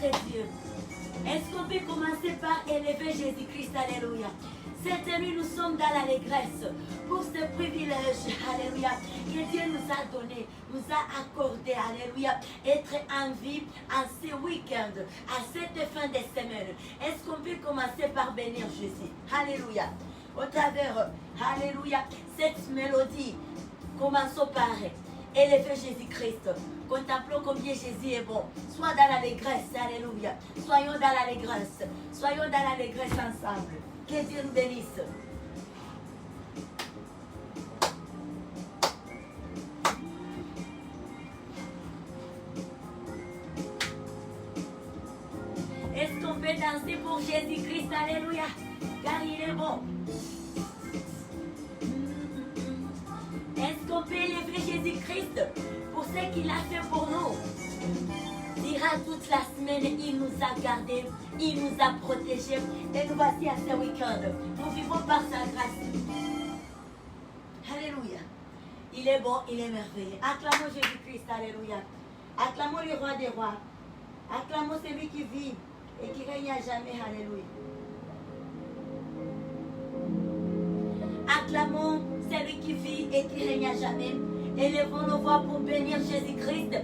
notre Dieu. Est-ce qu'on peut commencer par élever Jésus-Christ? Alléluia. Cette nuit, nous sommes dans l'allégresse pour ce privilège, alléluia, que Dieu nous a donné, nous a accordé, alléluia, être en vie en ce week-end, à cette fin de semaine. Est-ce qu'on peut commencer par bénir Jésus? Alléluia. Au travers, alléluia, cette mélodie, commençons par élever Jésus-Christ. Contemplons combien Jésus est bon. Sois dans l'allégresse, alléluia. Soyons dans l'allégresse. Soyons dans l'allégresse ensemble. Que Dieu nous bénisse. Est-ce qu'on peut danser pour Jésus-Christ? Alléluia. Car il est bon. Est-ce qu'on peut élever Jésus-Christ pour ce qu'il a fait pour nous? Dira toute la semaine, il nous a gardés, il nous a protégés. Et nous voici à ce week-end. Nous vivons par sa grâce. Alléluia. Il est bon, il est merveilleux. Acclamons Jésus-Christ, alléluia. Acclamons le roi des rois. Acclamons celui qui vit et qui règne à jamais, alléluia. Acclamons celui qui vit et qui règne à jamais. Élevons nos voix pour bénir Jésus-Christ.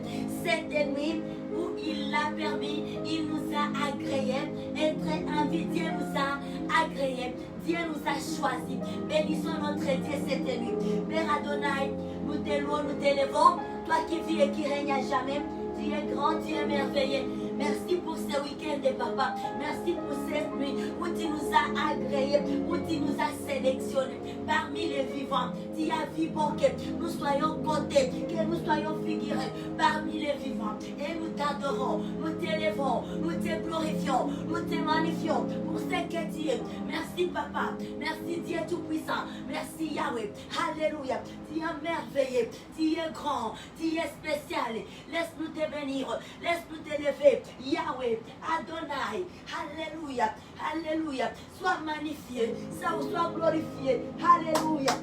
Cette nuit où il l'a permis, il nous a agréé. Être en vie, Dieu nous a agréé. Dieu nous a choisis. Bénissons notre Dieu cette nuit. Père Adonai, nous te louons, nous t'élevons. Toi qui vis et qui règne à jamais. Tu es grand, tu es merveilleux. Merci pour ce week-end, papa. Merci pour cette nuit où tu nous as agréés, où tu nous as sélectionnés parmi les vivants. Tu as vu bon que nous soyons cotés, que nous soyons figurés parmi les vivants. Et nous t'adorons, nous t'élevons, nous te glorifions, nous te magnifions pour ce que tu es. Merci, papa. Merci, Dieu Tout-Puissant. Merci, Yahweh. Alléluia. Tu es merveilleux, tu es grand, tu es spécial. Laisse-nous te bénir, laisse-nous t'élever. Yahweh, Adonai, Alléluia, Alléluia, sois magnifié, sois glorifié, Alléluia.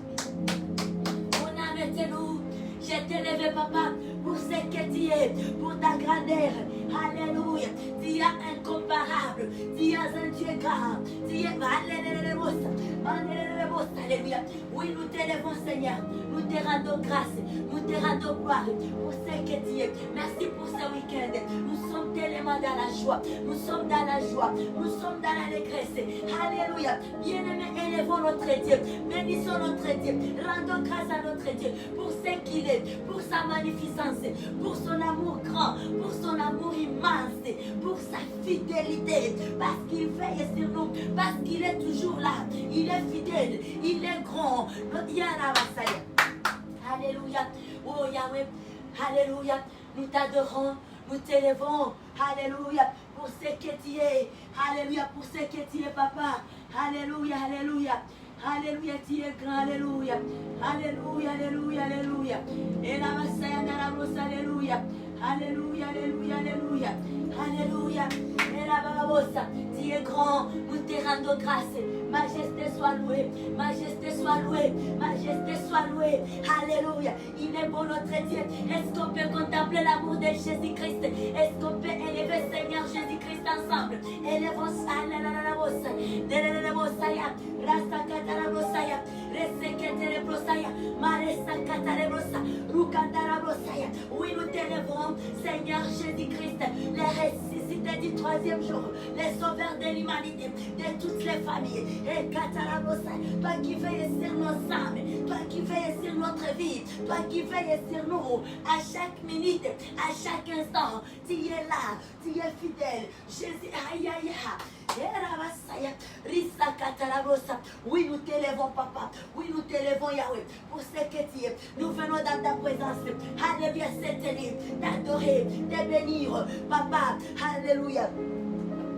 Mon âme est nous, je t'élève, papa, pour ce que tu es, pour ta grandeur, Alléluia, tu es incomparable, tu es un Dieu grand, tu es, Alléluia, oui, nous t'élevons, Seigneur, nous te rendons grâce, nous te rendons gloire pour ce que tu es. Merci pour ce week-end. Nous sommes tellement dans la joie. Nous sommes dans la joie. Nous sommes dans l'allégresse. Alléluia. Bien-aimés, élevons notre Dieu. Bénissons notre Dieu. Rendons grâce à notre Dieu pour ce qu'il est, pour sa magnificence, pour son amour grand, pour son amour immense, pour sa fidélité. Parce qu'il veille sur nous, parce qu'il est toujours là. Il est fidèle. Il est grand. Alléluia. Oh Yahweh. Alléluia. Nous t'adorons. Nous t'élevons. Alléluia. Pour ce que tu es. Alléluia. Pour ce que tu es, papa. Alléluia. Alléluia. Alléluia. Tu es grand. Alléluia. Alléluia. Alléluia. Alléluia. Et la Masaya Narabos. Alléluia. Alléluia. Alléluia. Alléluia. Alléluia. Et la Bababosa. Tu es grand. Nous te rendons grâce. Majesté soit louée, majesté soit louée, majesté soit louée. Alléluia. Il est bon notre Dieu. Est-ce qu'on peut contempler l'amour de Jésus-Christ? Est-ce qu'on peut élever Seigneur Jésus-Christ ensemble? Élevons ça, oui, nous t'élevons, Seigneur Jésus-Christ, les ressuscités du troisième jour, les sauveurs de l'humanité, de toutes les familles. Et toi qui veilles sur nos âmes, toi qui veilles sur notre vie, toi qui veilles sur nous, à chaque minute, à chaque instant, tu es là, tu es fidèle. Jésus, aïe aïe aïe. Oui, nous t'élevons, papa. Oui, nous t'élevons, Yahweh, pour ce que tu es. Nous venons dans ta présence. Alléluia, cette nuit, t'adorer, te bénir, papa. Alléluia.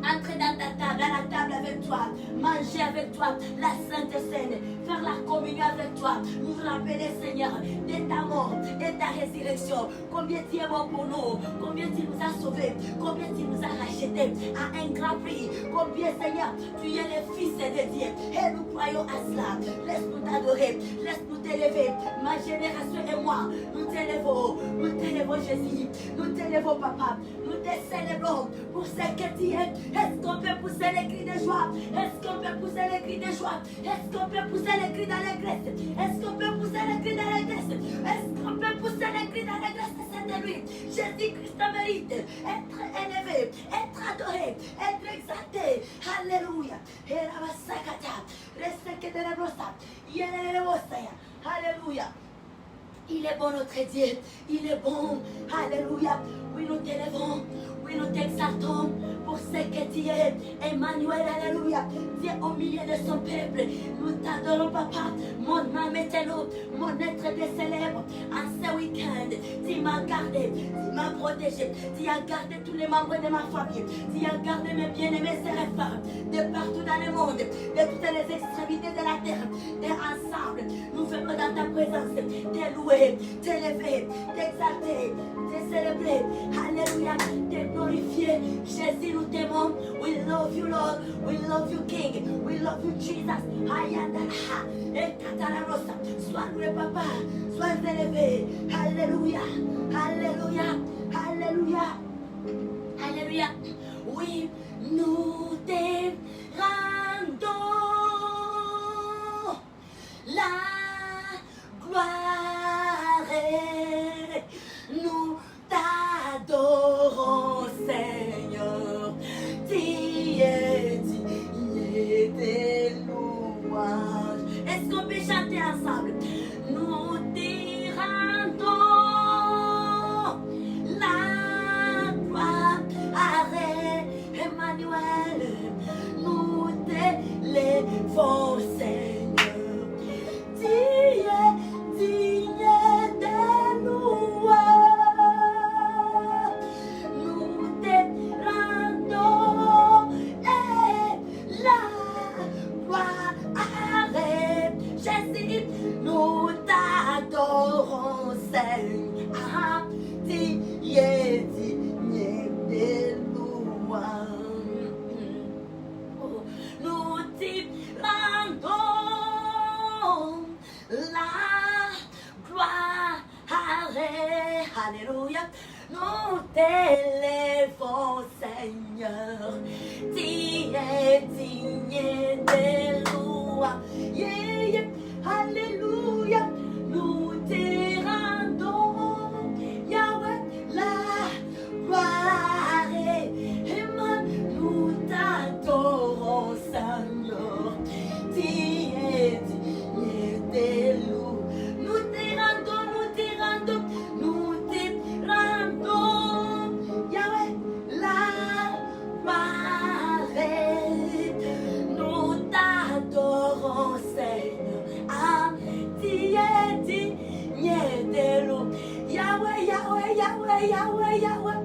Entrer dans ta table, à la table avec toi, manger avec toi la Sainte Seine, faire la communion avec toi, nous rappeler, Seigneur, de ta mort, de ta résurrection, combien tu es bon pour nous, combien tu nous as sauvés, combien tu nous as rachetés à un grand prix, combien, Seigneur, tu es le Fils de Dieu, et nous croyons à cela. Laisse-nous t'adorer, laisse-nous t'élever, ma génération et moi, nous t'élevons Jésus, nous t'élevons, papa, nous nous te célébrons pour ce que tu es. Est-ce qu'on peut pousser les cris de joie? Est-ce qu'on peut pousser les cris de joie? Est-ce qu'on peut pousser les cris d'allégresse? Est-ce qu'on peut pousser les cris d'allégresse? Est-ce qu'on peut pousser les cris d'allégresse cette nuit? Jésus-Christ mérite être élevé, être adoré, être exalté. Alléluia. Alléluia. Il est bon notre Dieu, il est bon, alléluia. Oui, nous t'élevons, oui, nous t'exaltons pour ce que tu es, Emmanuel, alléluia. Dieu au milieu de son peuple, nous t'adorons, papa. Mon âme est élo, mon être te célèbre. En ce week-end, tu m'as gardé, tu m'as protégé, tu as gardé tous les membres de ma famille, tu as gardé mes bien-aimés sœurs et frères, de partout dans le monde, de toutes les extrémités de la terre. Et ensemble, nous faisons dans ta présence, te louer, t'élever, t'exalter, te célébrer, alléluia, te glorifier. Jésus, nous t'aimons. We love you, Lord. We love you, King. We love you, Jesus. Ayandalaha. Et Katararosa. Sois loué, papa. Sois élevé. Alléluia. Alléluia. Alléluia. Alléluia. Oui, nous te rendons la gloire. Nous t'adorons, Seigneur. Tu es digne des louanges. Est-ce qu'on peut chanter ensemble? Nous te rendons la gloire. Emmanuel, nous t'élevons, Seigneur. Tu es digne des louanges. Nous te rendons la gloire. Jésus, nous t'adorons, Seigneur. Tu es digne des louanges. Nous te rendons la gloire. Alléluia. Nous t'élevons, Seigneur. Tu es digne des louanges. Yeah, yeah. Alléluia. Nous te rendons, Yahweh, la gloire. Nous t'adorons, Seigneur. Tu es digne des louanges. Nous te rendons, nous te rendons, nous te rendons, Yahweh, la gloire. Nous t'adorons, Seigneur. Ah, tu es digne des louanges. Yahweh, Yahweh, Yahweh, Yahweh, Yahweh.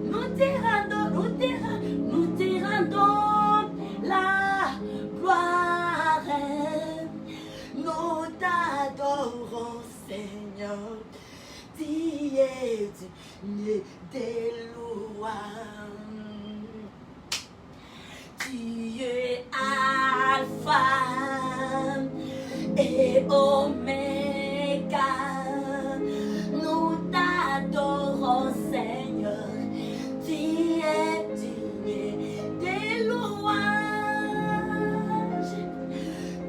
Nous te rendons, nous te rendons la gloire. Nous t'adorons, Seigneur. Tu es digne des louanges. Tu es Alpha et Oméga. Nous t'adorons, Seigneur. Tu es digne des louanges.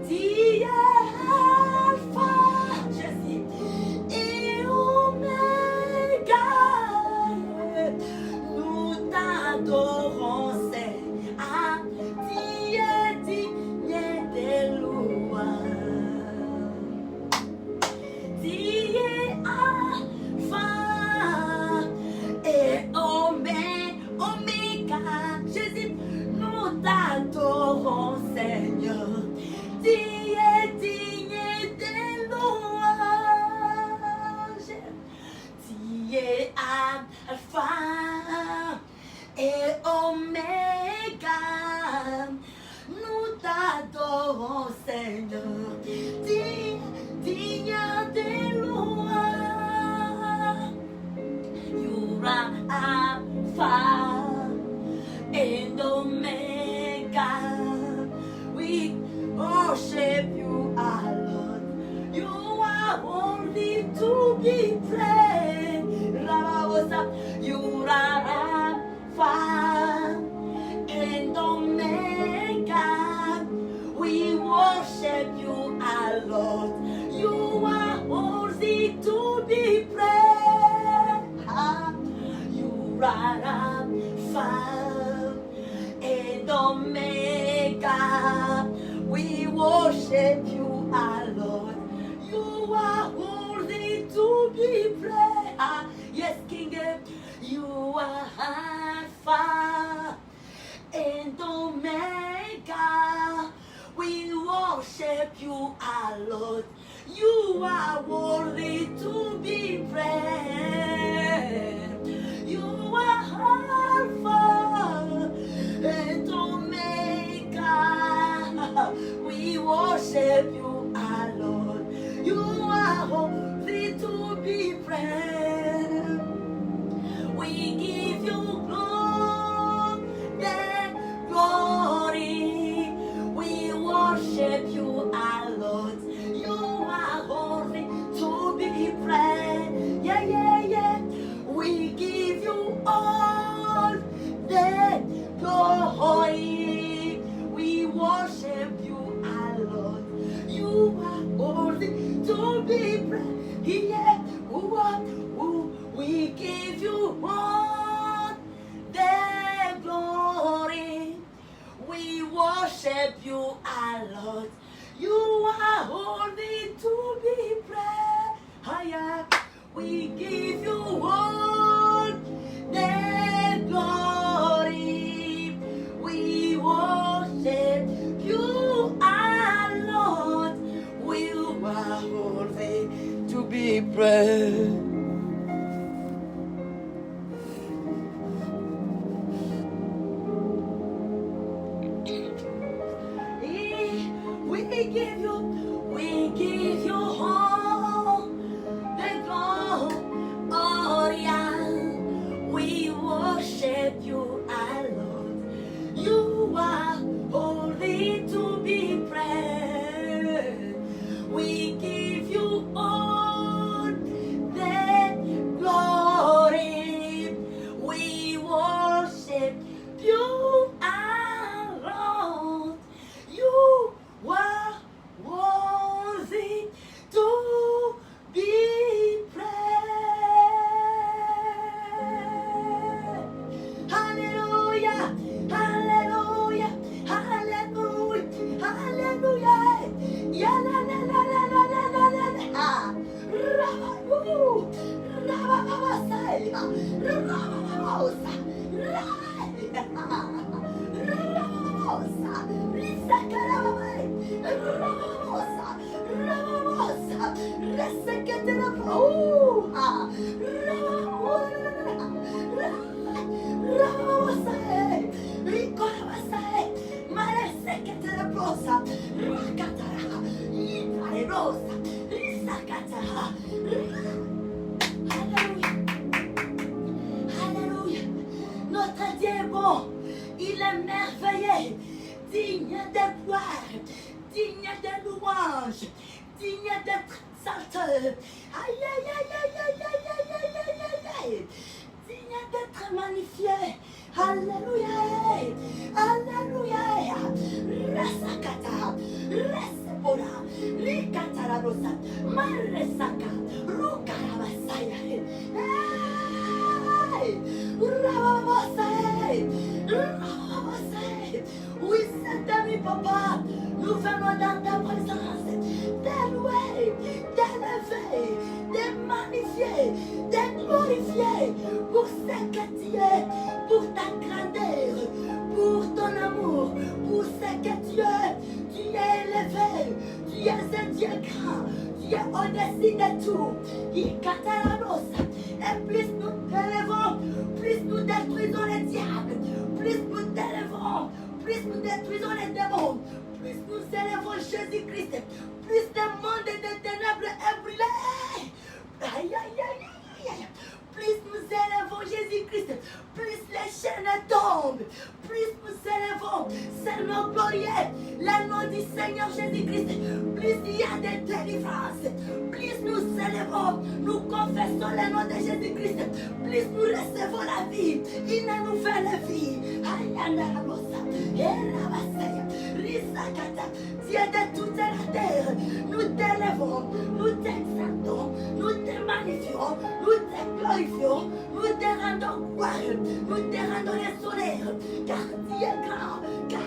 Tu es Alpha, Jésus, et Oméga. Nous t'adorons, Seigneur. Tu es digne des louanges. Tu es Alpha et Oméga. Jésus, nous t'adorons, Seigneur. Tu es digne des louanges. Tu es Alpha et Oméga. Nous t'adorons, Seigneur. Tu es digne des louanges. You are Alpha and Omega. We worship you, our Lord. You are worthy to be praised. You are Omega. We worship you, our Lord. You are worthy to be praised. Yes, King. You are Alpha and Omega. We worship you, our Lord. You are worthy to be praised. You are Alpha and Omega. We worship you, our Lord. You are worthy to be praised. We give you glory. We worship you, our Lord. You are worthy to be praised. Yeah, yeah, yeah. We give you all the glory. We worship you, our Lord. You are worthy to be praised. Yeah, we give you all the glory. We worship you, our Lord. You are worthy to be praised. Higher. We give you all the glory. We worship you, our Lord. You are worthy to be praised. We give you all the glory. We worship you, our Lord. You are holy to be praised. We give you all the glory. We worship you, our Lord. You are worthy to be praised. Hallelujah, hallelujah, hallelujah, hallelujah. Yeah, la la la la la la la la la. Rababu, rababasai, rabababosa, rabababosa, risakarabai, rabababosa, rabababosa, resakataraboha, rababosai, rikorabasai, maresekatarabosa, rakatara, iparerosa, risakatara. Alléluia. Alléluia. Notre Dieu est bon. Il est merveilleux. Digne de gloire. Digne de louange. Digne d'être exalté. Aïe, aïe, aïe, aïe, aïe, aïe, aïe, aïe, aïe, aïe. Digne d'être magnifié. Alléluia. Alléluia. Resakata. Resepora. Likatara rosa. Maresaka. Rukarabasaya. Oui, Saint-Ami, papa, nous venons dans ta présence, t'élever, t'élever, te magnifier, te glorifier pour ce que tu es, pour ta grandeur, pour ton amour, pour ce que tu es élevé, tu es un Dieu grand, tu es au-dessus de tout. Et plus nous t'élevons, plus nous détruisons les diables, plus nous t'élevons, plus nous détruisons les démons, plus nous élevons Jésus-Christ, plus le monde des ténèbres est brûlé. Aïe, aïe, aïe, aïe, aïe. Plus nous élevons Jésus-Christ, plus les chaînes tombent, plus nous élevons, c'est nos glorieux, le nom du Seigneur Jésus-Christ, plus il y a de délivrance, plus nous élevons, nous confessons le nom de Jésus-Christ, plus nous recevons la vie, une nouvelle vie. Dieu de toute la terre, nous t'élevons, nous t'exaltons, nous te magnifions, nous te glorifions, nous te rendons gloire, nous te rendons les soleils, car tu es grand, car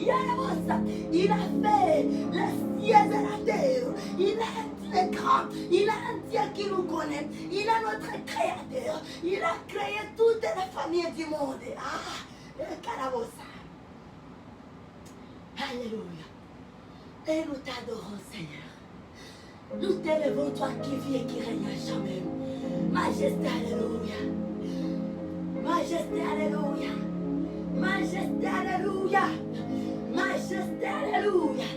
Il a fait les cieux et la terre. Il a un Dieu grand. Il a un Dieu qui nous connaît. Il a notre créateur. Il a créé toutes les familles du monde. Carabosa. Alléluia. Et nous t'adorons, Seigneur. Nous t'élevons, toi qui vis et qui règne à jamais. Majesté, alléluia. Majesté, alléluia. Majesté, alléluia. Majesté, alléluia.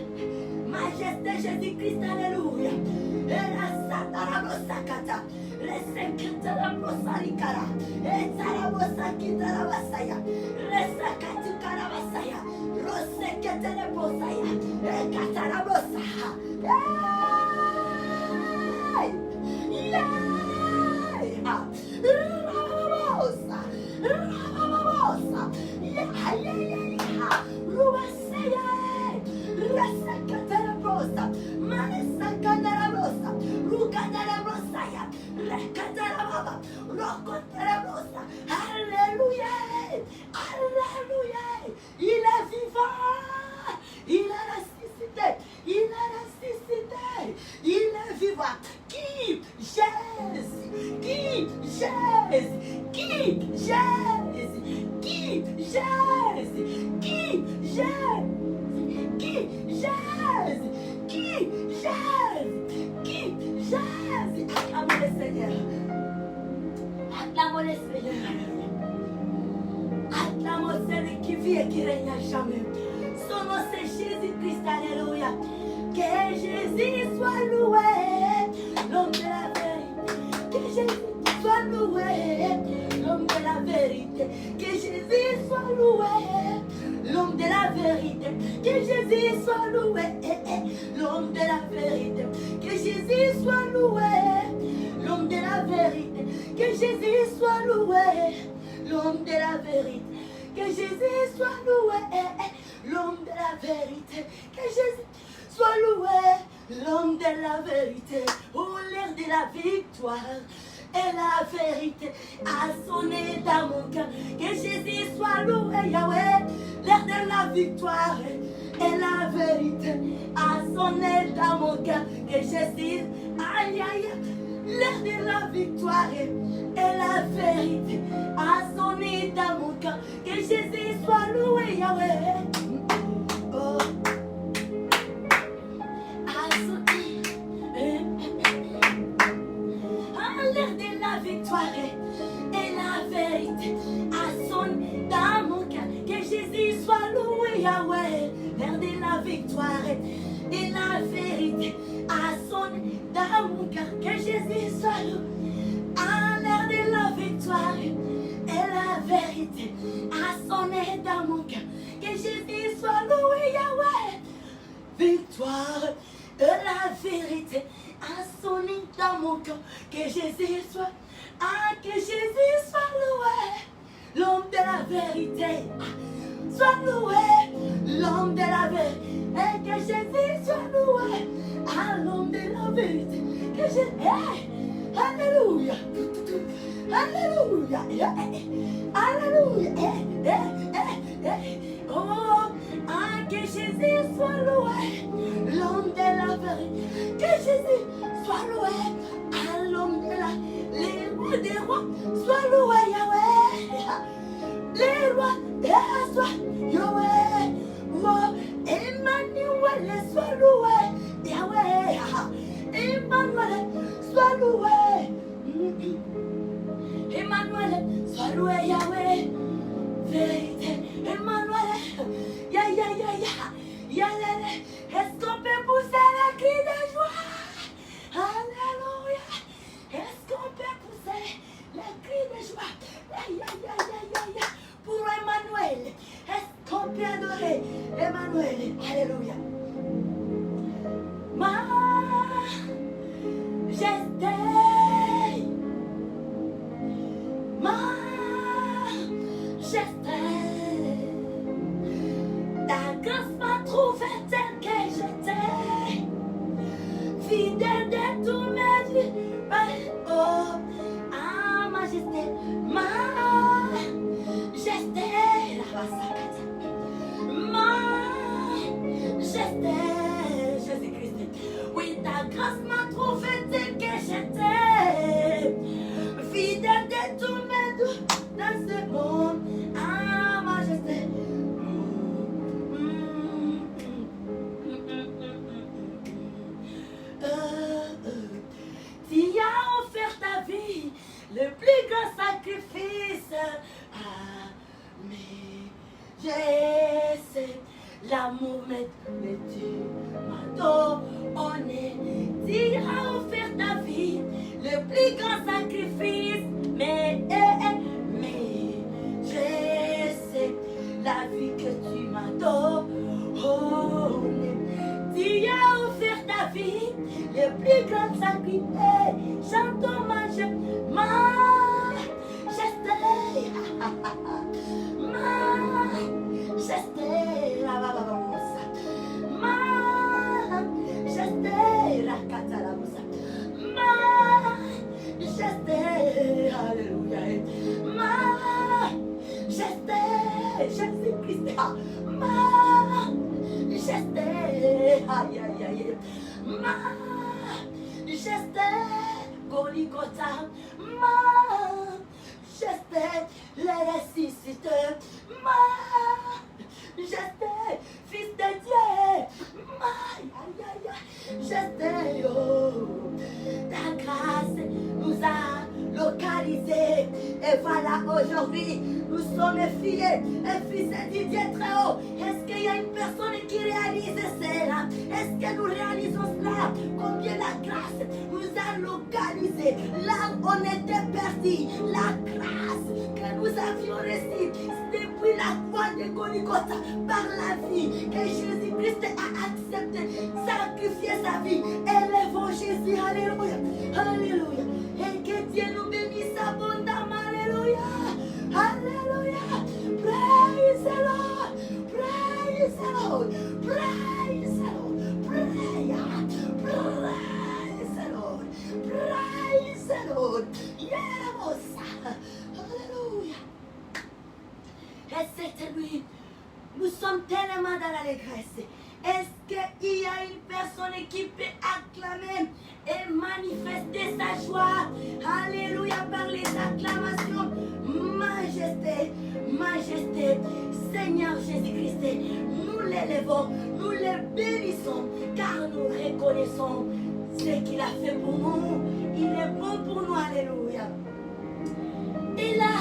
Majesté Jésus-Christ, alléluia. Et la satarabosakata. Les sekitarabosalikara. Et tarabosakitaramasaya. Les sakatukarabasaya. Roseketaraposaya. Et katarabosaha. Rababosa. Rababosa. Rasakatarabosa, Manesakatarabosa, Rukatarabosa, Rekatarababa, Rokotarabosa. Alléluia, Alléluia. Il est vivant, il a ressuscité, il a ressuscité, il est vivant. Qui Jésus, qui Jésus, qui Jésus, qui Jésus, qui Jésus. Qui Jésus, qui Jésus, qui Jésus. Acclamons le Seigneur. Acclamons le Seigneur. Acclamons celui qui vit et qui règne à jamais. Son nom c'est Jésus-Christ, alléluia. Que Jésus soit loué, l'homme de la vérité. Que Jésus soit loué, l'homme de la vérité. Que Jésus soit loué, l'homme de la vérité. Que Jésus soit loué, l'homme de la vérité. Que Jésus soit loué, l'homme de la vérité. Que Jésus soit loué, l'homme de la vérité. Que Jésus soit loué, l'homme de la vérité. Que Jésus soit loué, l'homme de la vérité. Oh, l'air de la victoire et la vérité a sonné dans mon cœur. Que Jésus soit loué, Yahweh. L'air de la victoire et la vérité a sonné dans mon cœur. Que Jésus, aïe aïe, l'air de la victoire et la vérité a sonné dans mon cœur. Que Jésus soit loué, Yahweh. Oh. A sonné, l'air de la victoire et la vérité a sonné dans mon cœur. Que Jésus soit loué, Yahweh. L'air de la victoire et la vérité a sonné dans mon cœur. Que Jésus soit loué. L'air de la victoire et la vérité a sonné dans mon cœur. Que Jésus soit loué, Yahweh. Victoire et la vérité a sonné dans mon cœur. Que Jésus soit, que Jésus soit loué. L'homme de la vérité, soit loué, l'homme de la vérité. Et que Jésus soit loué, l'homme de la vérité. Que Jésus, alléluia, alléluia, alléluia. Oh, que Jésus soit loué, l'homme de la vérité. Que Jésus soit loué, l'homme de la vérité. Les rois des rois, sois loué, Yahweh. Les rois des rois, sois Yahweh. Oh, Emmanuel, sois loué, Yahweh. Emmanuel, sois loué. Emmanuel, sois loué, Yahweh. Vérité, Emmanuel. Ya, ya, ya, ya. Ya, ya, ya. Est-ce qu'on peut pousser les cris de joie? Alléluia. Est-ce qu'on peut pousser les cris de joie? grâce m'a trouvé tel que j'étais. Fidèle de tous mes doutes dans ce monde. Ah, majesté. Tu as offert ta vie, le plus grand sacrifice. Ah, mais je sais, l'amour mais tu m'as donné. Tu as offert ta vie, le plus grand sacrifice. Mais je sais, la vie que tu m'as donnée. Tu as offert ta vie, le plus grand sacrifice. Chantons majesté. Alléluia. Jésus-Christ. Aïe, aïe, aïe. Golgotha, majesté, le ressuscité, majesté, fils de Dieu, majesté, oh, ta grâce nous a localisés, et voilà aujourd'hui, nous sommes filles et fils du Dieu très haut. Est-ce qu'il y a une personne qui réalise cela? Est-ce que nous réalisons cela? Combien la grâce nous a localisés là où on était perdu. La grâce que nous avions reçue depuis la croix de Golgotha par la vie que Jésus-Christ a accepté, sacrifié sa vie. Élevons Jésus, alléluia, alléluia. Et que Dieu nous bénisse abondamment, alléluia, alléluia. Praise the Lord, praise the Lord, praise the Lord, praise the Lord, praise the Lord. Yes, alléluia. Et cette nuit, nous sommes tellement dans l'allégresse. Est-ce qu'il y a une personne qui peut acclamer et manifester sa joie? Alléluia, par les acclamations. Majesté, majesté, Seigneur Jésus-Christ, nous l'élevons, nous le bénissons, car nous reconnaissons ce qu'il a fait pour nous. Il est bon pour nous, alléluia. Et là,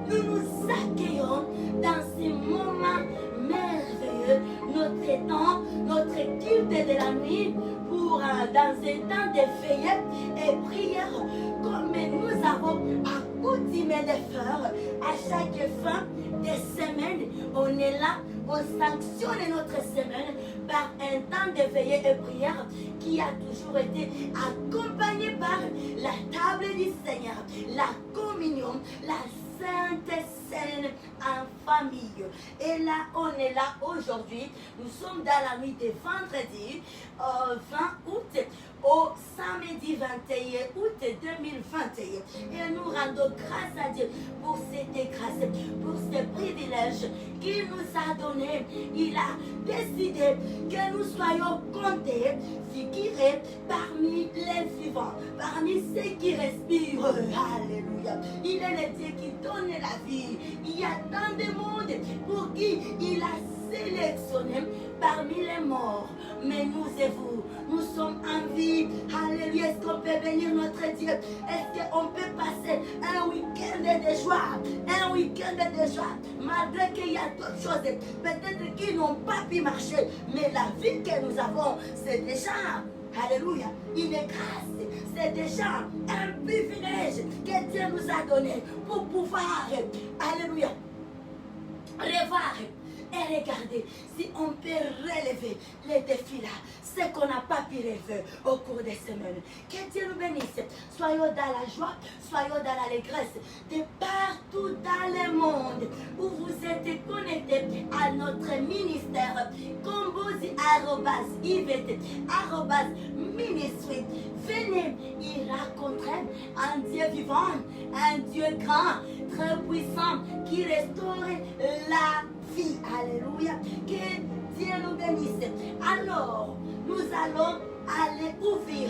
nous nous accueillons dans ces moments merveilleux, notre temps, notre culte de la nuit, pour dans un temps de veillée et prière, comme nous avons accoutumé de faire à chaque fin de semaine. On est là, on sanctionne notre semaine par un temps de veillée et prière qui a toujours été accompagné par la table du Seigneur, la communion, la Sainte Seine en famille. Et là, on est là aujourd'hui. Nous sommes dans la nuit de vendredi 20 août au samedi 21 août 2021. Et nous rendons grâce à Dieu pour cette grâce, pour ce privilège qu'il nous a donné. Il a décidé que nous soyons comptés, figurés parmi les vivants, parmi ceux qui respirent. Alléluia. Il est le Dieu qui donne la vie. Il y a tant de monde pour qui il a sélectionné parmi les morts. Mais nous et vous, nous sommes en vie. Alléluia. Est-ce qu'on peut bénir notre Dieu? Est-ce qu'on peut passer un week-end de joie? Un week-end de joie. Malgré qu'il y a d'autres choses, peut-être qui n'ont pas pu marcher. Mais la vie que nous avons, c'est déjà, alléluia, une grâce. C'est déjà un privilège que Dieu nous a donné pour pouvoir, alléluia, revoir et regarder si on peut relever les défis là, ce qu'on n'a pas pu relever au cours des semaines. Que Dieu nous bénisse. Soyons dans la joie, soyons dans l'allégresse, de partout dans le monde où vous êtes connectés à notre ministère. Combosi @IVT @ministry. Venez y rencontrer un Dieu vivant, un Dieu grand, très puissant, qui restaure la vie. Alléluia. Que Dieu nous bénisse. Alors, nous allons aller allez ouvrir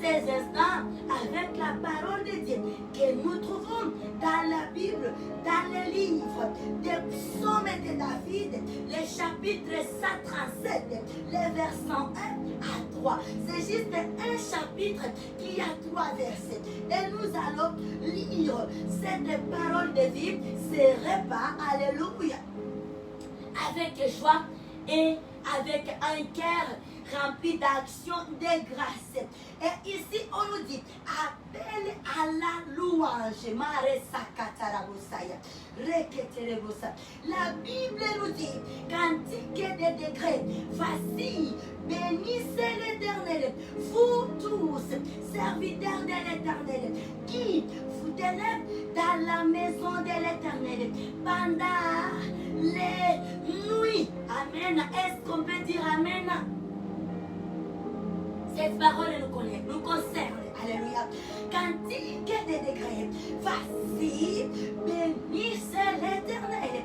ces instants avec la parole de Dieu que nous trouvons dans la Bible, dans les livres des psaumes de David, les chapitres 137, les versets 1 à 3. C'est juste un chapitre qui a 3 versets. Et nous allons lire cette parole de vie, ces repas, alléluia, avec joie et avec un cœur rempli d'action de grâce. Et ici, on nous dit, appel à la louange. La Bible nous dit, cantique des degrés, voici, bénissez l'Éternel, vous tous, serviteurs de l'Éternel, qui vous tenez dans la maison de l'Éternel pendant les nuits. Amen. Est-ce qu'on peut dire Amen? Cette parole nous concerne. Alléluia. Cantique des degrés. Voici, bénissez l'Éternel.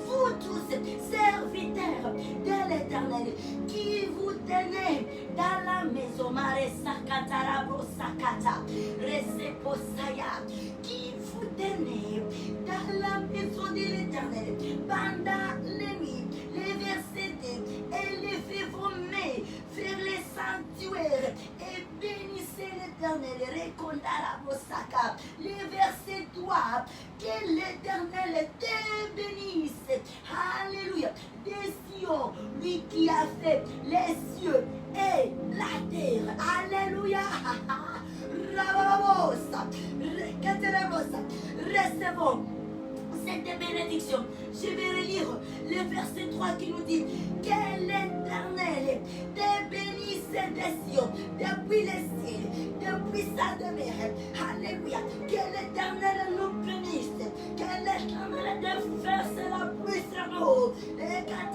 Vous tous, serviteurs de l'Éternel, qui vous tenez dans la maison. Qui vous tenez dans la maison de l'Éternel pendant les nuits. Les versets 2. Élevez vos mains vers les sanctuaires et bénissez l'Éternel. Les versets 3. Que l'Éternel te bénisse. Alléluia. Des cieux, lui qui a fait les cieux et la terre. Alléluia. Recevons cette bénédiction. Je vais relire le verset 3 qui nous dit que l'Éternel te bénisse des cieux, depuis les cieux, depuis sa demeure. Alléluia. Que l'Éternel nous bénisse. Que l'Éternel déverse la pluie sur nous. Et en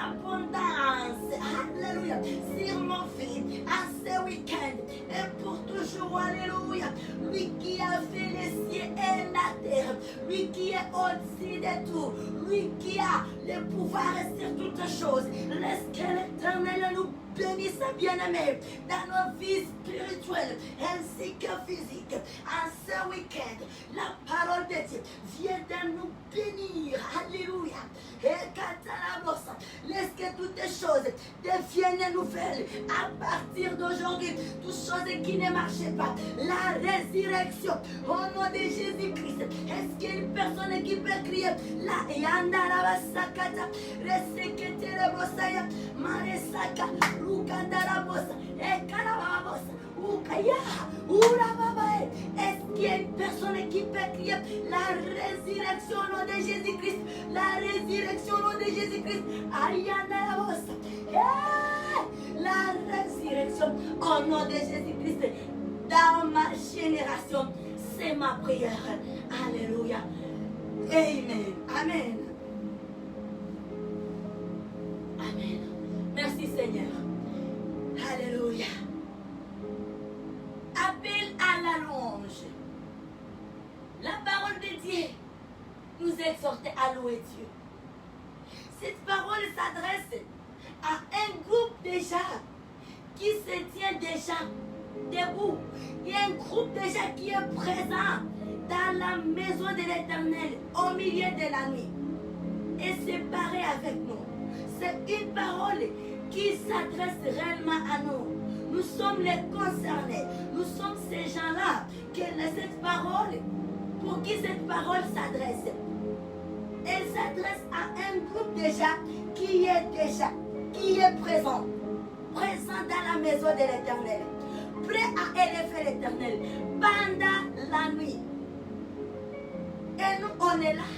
abondance. Alléluia. Sur mon fils, à ce week-end et pour toujours. Alléluia. Lui qui a fait les cieux et la terre. Lui qui est au-dessus de tout. Lui qui a le pouvoir sur toutes choses. Laisse que l'Éternel nous bénisse, bien-aimés, dans nos vies spirituelles ainsi que physiques. En ce week-end, la parole de Dieu vient de nous bénir. Alléluia. Et laisse que toutes les choses deviennent nouvelles à partir d'aujourd'hui. Toutes choses qui ne marchaient pas. La résurrection au nom de Jésus-Christ. Est-ce qu'il y a une personne qui peut crier la Yandarabasakata, Resekete Maresaka, Lukandarabosa, Ekarababosa, Ukaya, Urababae. Est-ce qu'il y a une personne qui peut crier la résurrection au nom de Jésus-Christ? La résurrection au nom de Jésus-Christ. Ayandarabosa. La résurrection au nom de Jésus-Christ. Dans ma génération, c'est ma prière. Alléluia. Amen. Amen. Amen. Merci Seigneur. Alléluia. Appel à la louange. La parole de Dieu nous exhorte à louer Dieu. Cette parole s'adresse à un groupe déjà qui se tient déjà debout. Il y a un groupe déjà qui est présent dans la maison de l'Éternel au milieu de la nuit et séparé avec nous. C'est une parole qui s'adresse réellement à nous. Nous sommes les concernés. Nous sommes ces gens-là cette parole, pour qui cette parole s'adresse. Elle s'adresse à un groupe déjà qui est présent dans la maison de l'Éternel, prêt à élever l'Éternel pendant la nuit. Et nous, on est là.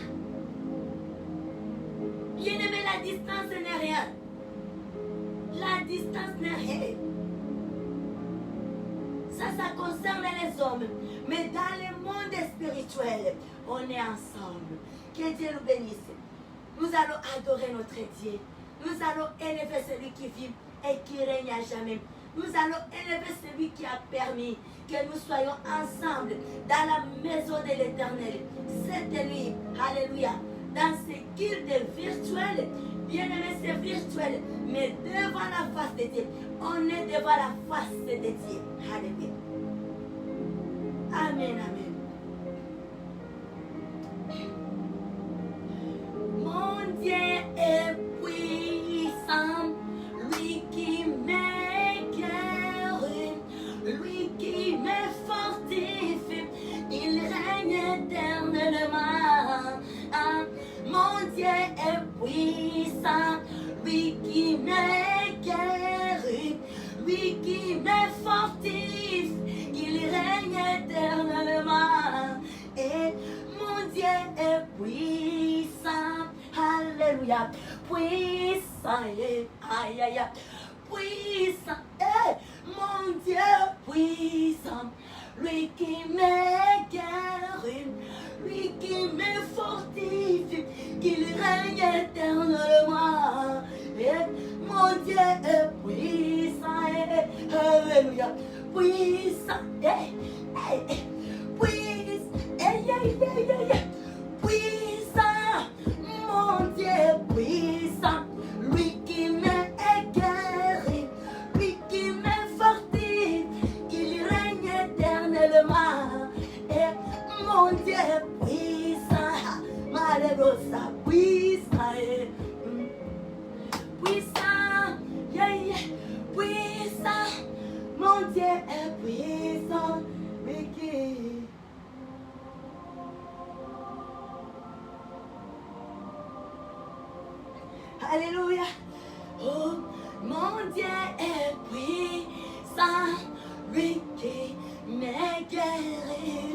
Bien-aimé, la distance n'est rien. La distance n'est rien. Ça concerne les hommes. Mais dans le monde spirituel, on est ensemble. Que Dieu nous bénisse. Nous allons adorer notre Dieu. Nous allons élever celui qui vit et qui règne à jamais. Nous allons élever celui qui a permis que nous soyons ensemble dans la maison de l'Éternel. Cette nuit, alléluia, dans ce culte virtuel Bien-aimé, c'est virtuel, mais devant la face de Dieu, on est devant la face de Dieu. Alléluia. Amen, amen. Mon Dieu est puissant, lui qui m'éclaire, lui qui me fortifie, il règne éternellement. Mon Dieu est puissant, lui qui m'éclaire, lui qui me fortifie, il règne éternellement. Et mon Dieu est puissant, alléluia, puissant, aïe aïe aïe, puissant, mon Dieu puissant, lui qui m'éclaire, lui qui me fortifie, qu'il règne éternellement. Et mon Dieu est puissant, alléluia, puissant, puissant, mon Dieu puissant, lui qui m'éclaire, lui qui me fortifie, il règne éternellement. Et mon Dieu puissant, malheureusement puissant, puissant, puissant, mon Dieu est puissant, lui qui... Alléluia. Oh, mon Dieu est puissant, lui qui m'éclaire,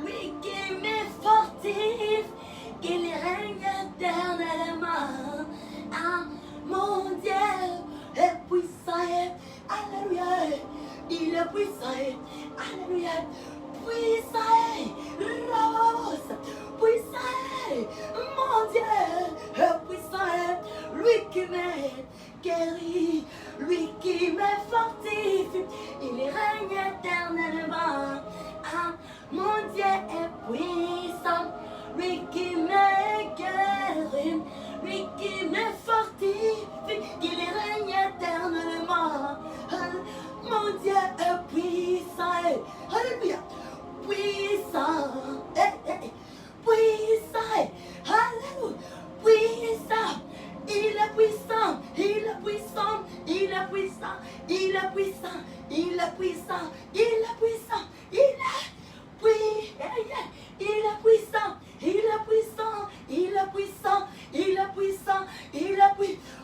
lui qui me fortifie, qu'il règne éternellement. Ah, mon Dieu est puissant, alléluia. Il est puissant, alléluia. Puissant, puissant, mon Dieu est puissant, lui qui me guérit, lui qui me fortifie, il règne éternellement. Ah, mon Dieu est puissant, lui qui me guérit, lui qui me fortifie, il règne éternellement. Ah, mon Dieu est puissant, alléluia. Puissant, puissant, alléluia, puissant, il est puissant, il est puissant, il est puissant, il est puissant, il est puissant, il est puissant, il est puissant, il est puissant, il est puissant, il est puissant, il est puissant,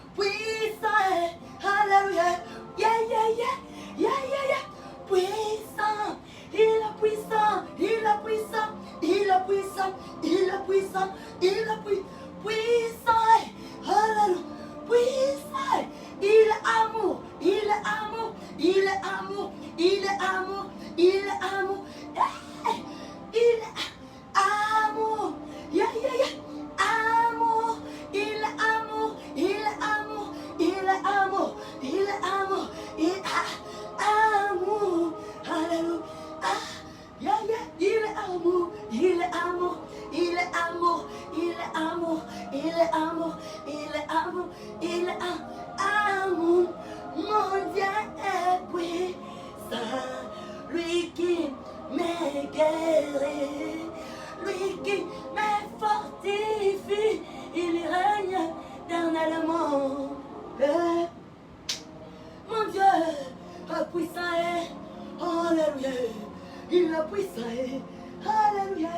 alléluia, puissant. Il est puissant, il est puissant, il est puissant, il est puissant, il est puissant, alléluia, puissant, il est amour, il est amour, il est amour, il est amour, il est amour, il est amour, amour, il est amour, il est amour, il est amour, il est amour, il est amour, alléluia. Il est amour, il est amour, il est amour, il est amour, il est amour, il est amour, il est amour. Mon Dieu est puissant, lui qui me guérit, lui qui me fortifie, il règne éternellement. Mon Dieu est puissant, alléluia. Il est puissant, alléluia,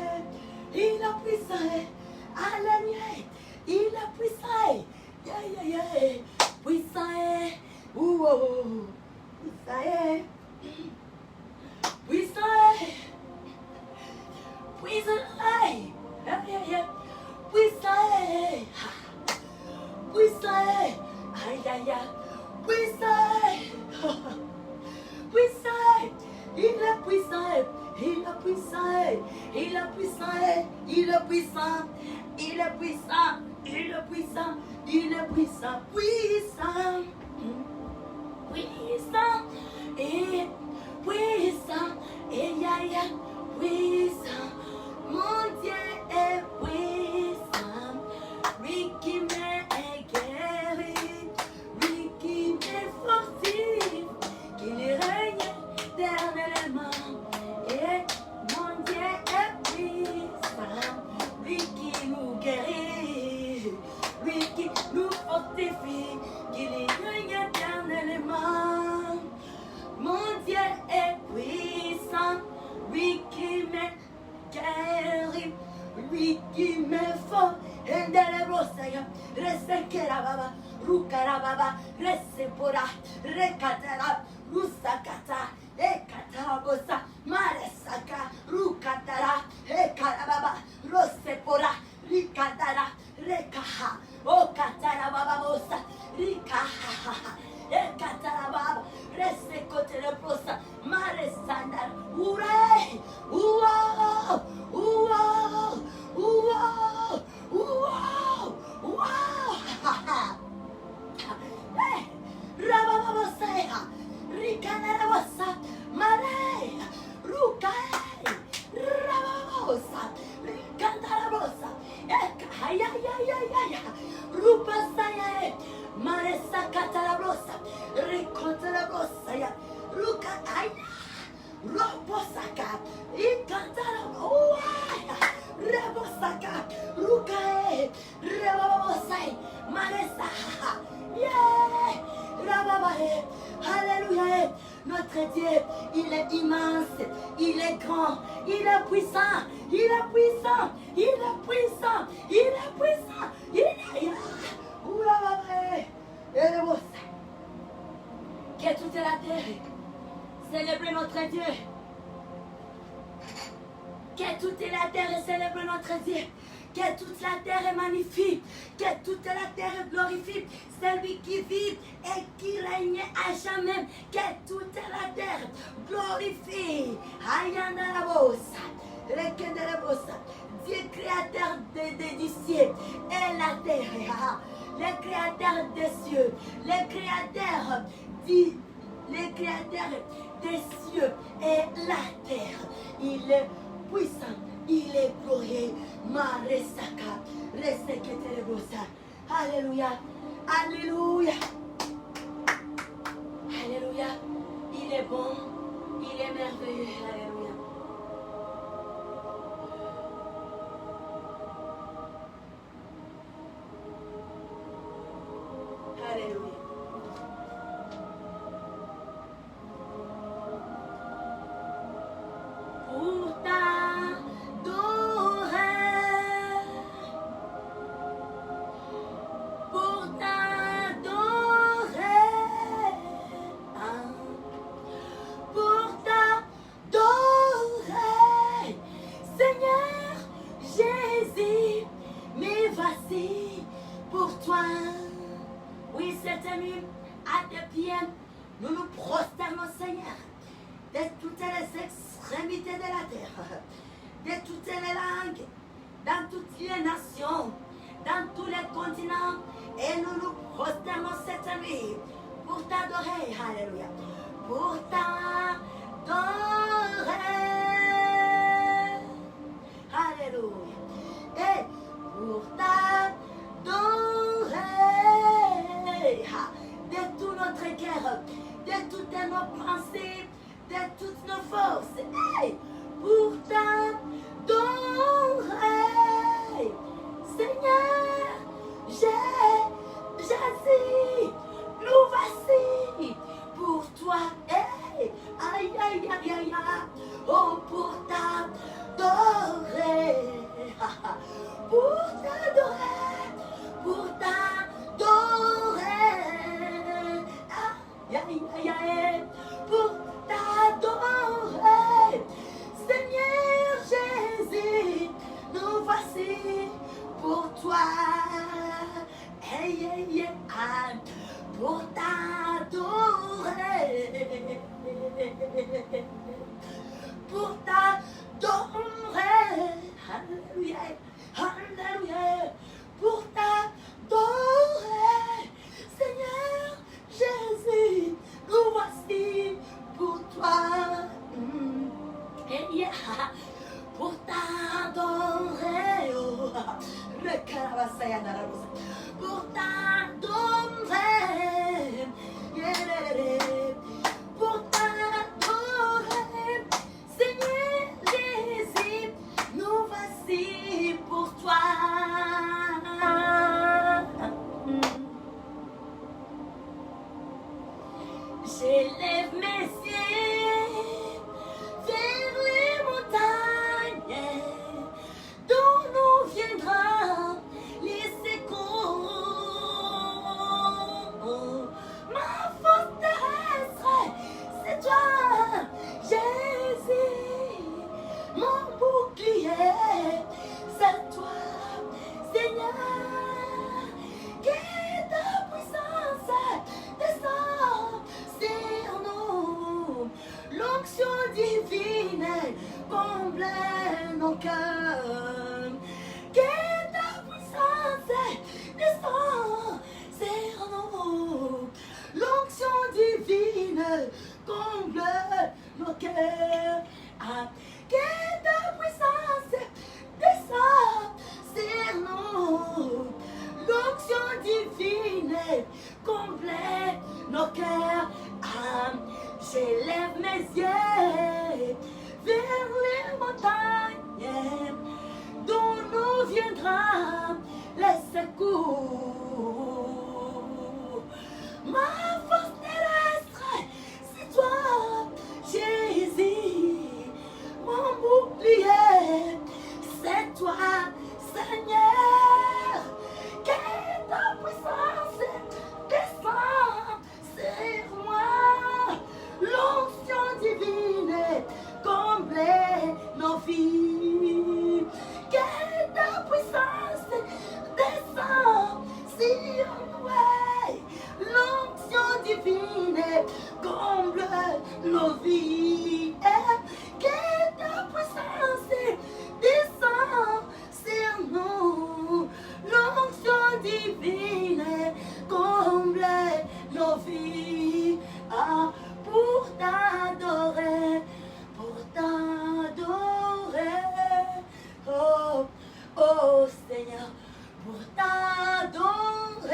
il est puissant, alléluia, il est puissant, puissant, puissant, puissant, puissant, puissant, puissant, il est puissant, il est puissant, il est puissant, il est puissant, il est puissant, il est puissant, il est puissant, puissant, puissant, et puissant, et puissant, mon Dieu est puissant, lui qui m'est Rukarababa, Rukarababa, Resepora, Rekatara, Rusakata, Ekatarabosa, Maresaka, Rukatara, Ekarababa, Rosepora, Rikatara, Rekaha, Okatarababosa, Rikaha, Ekatarababa, Resekoteleprosa, Maresandar, Ure, Uau, Uau, Uau, Uau, Uau, Rabababosea, Ricanarabosa, Marea, Rucae, Rababosa, Ricantarabosa, Eka, Rupasaya, Maresa Catarabosa, Ricotarabosa, Rucaaya, Roposaka, Icantarabosa, Rebosaka, Rucae, Rababosai, Maresa, yeah, Rababae, Alléluia, notre Dieu, il est immense, il est grand, il est puissant, il est puissant, il est puissant, il est puissant, il est Rababae, que toute la terre célèbre notre Dieu. Que toute la terre célèbre notre Dieu. Que toute la terre est magnifique. Que toute la terre glorifie celui qui vit et qui règne à jamais. Que toute la terre glorifie. Dieu créateur du ciel et la terre. Le créateur des cieux. Le créateur des cieux et la terre. Il est puissant, il est glorieux. Maresaka, Reseketerebosa. Alléluia, Alléluia, Alléluia. Il est bon, il est merveilleux. Alléluia. Alléluia. Pour toi, oui, cette nuit, à tes pieds, nous nous prosternons, Seigneur, de toutes les extrémités de la terre, de toutes les langues, dans toutes les nations, dans tous les continents, et nous nous prosternons cette nuit pour t'adorer, alléluia, pour t'adorer, alléluia, et pour t'adorer, de tout notre cœur, de toutes nos pensées, de toutes nos forces, hey, pour t'adorer, Seigneur, Jésus, nous voici pour toi, hey, aïe, aïe, aïe, aïe, oh, pour t'adorer, pour t'adorer, pour t'adorer, aïe, aïe, aïe, pour t'adorer, Seigneur Jésus, nous voici pour toi, hey, hey, hey, pour t'adorer, pour t'adorer, alléluia, alléluia, pour t'adorer, Seigneur Jésus, nous voici pour toi, yeah, pour t'adorer, oh, le carabasaya d'Arabosa, pour t'adorer, yeah, pour t'adorer, Seigneur Jésus, nous voici pour toi. J'élève mes yeux vers les montagnes, d'où nous viendra les secours. l'onction divine comble nos cœurs. Que ta puissance descend sur nous. L'onction divine comble nos cœurs. Que ta puissance descend sur nous. L'onction divine complète nos cœurs. J'élève mes yeux vers les montagnes d'où nous viendra le secours. Ma force terrestre, c'est toi, Jésus. Mon bouclier, c'est toi, Seigneur. Que ta puissance descend sur moi. L'onction divine comble nos vies. Que ta puissance descend sur nous. L'onction divine comble nos vies. Que ta puissance descend sur nous. L'onction divine comble nos vies. Pour t'adorer, oh, oh Seigneur, pour t'adorer,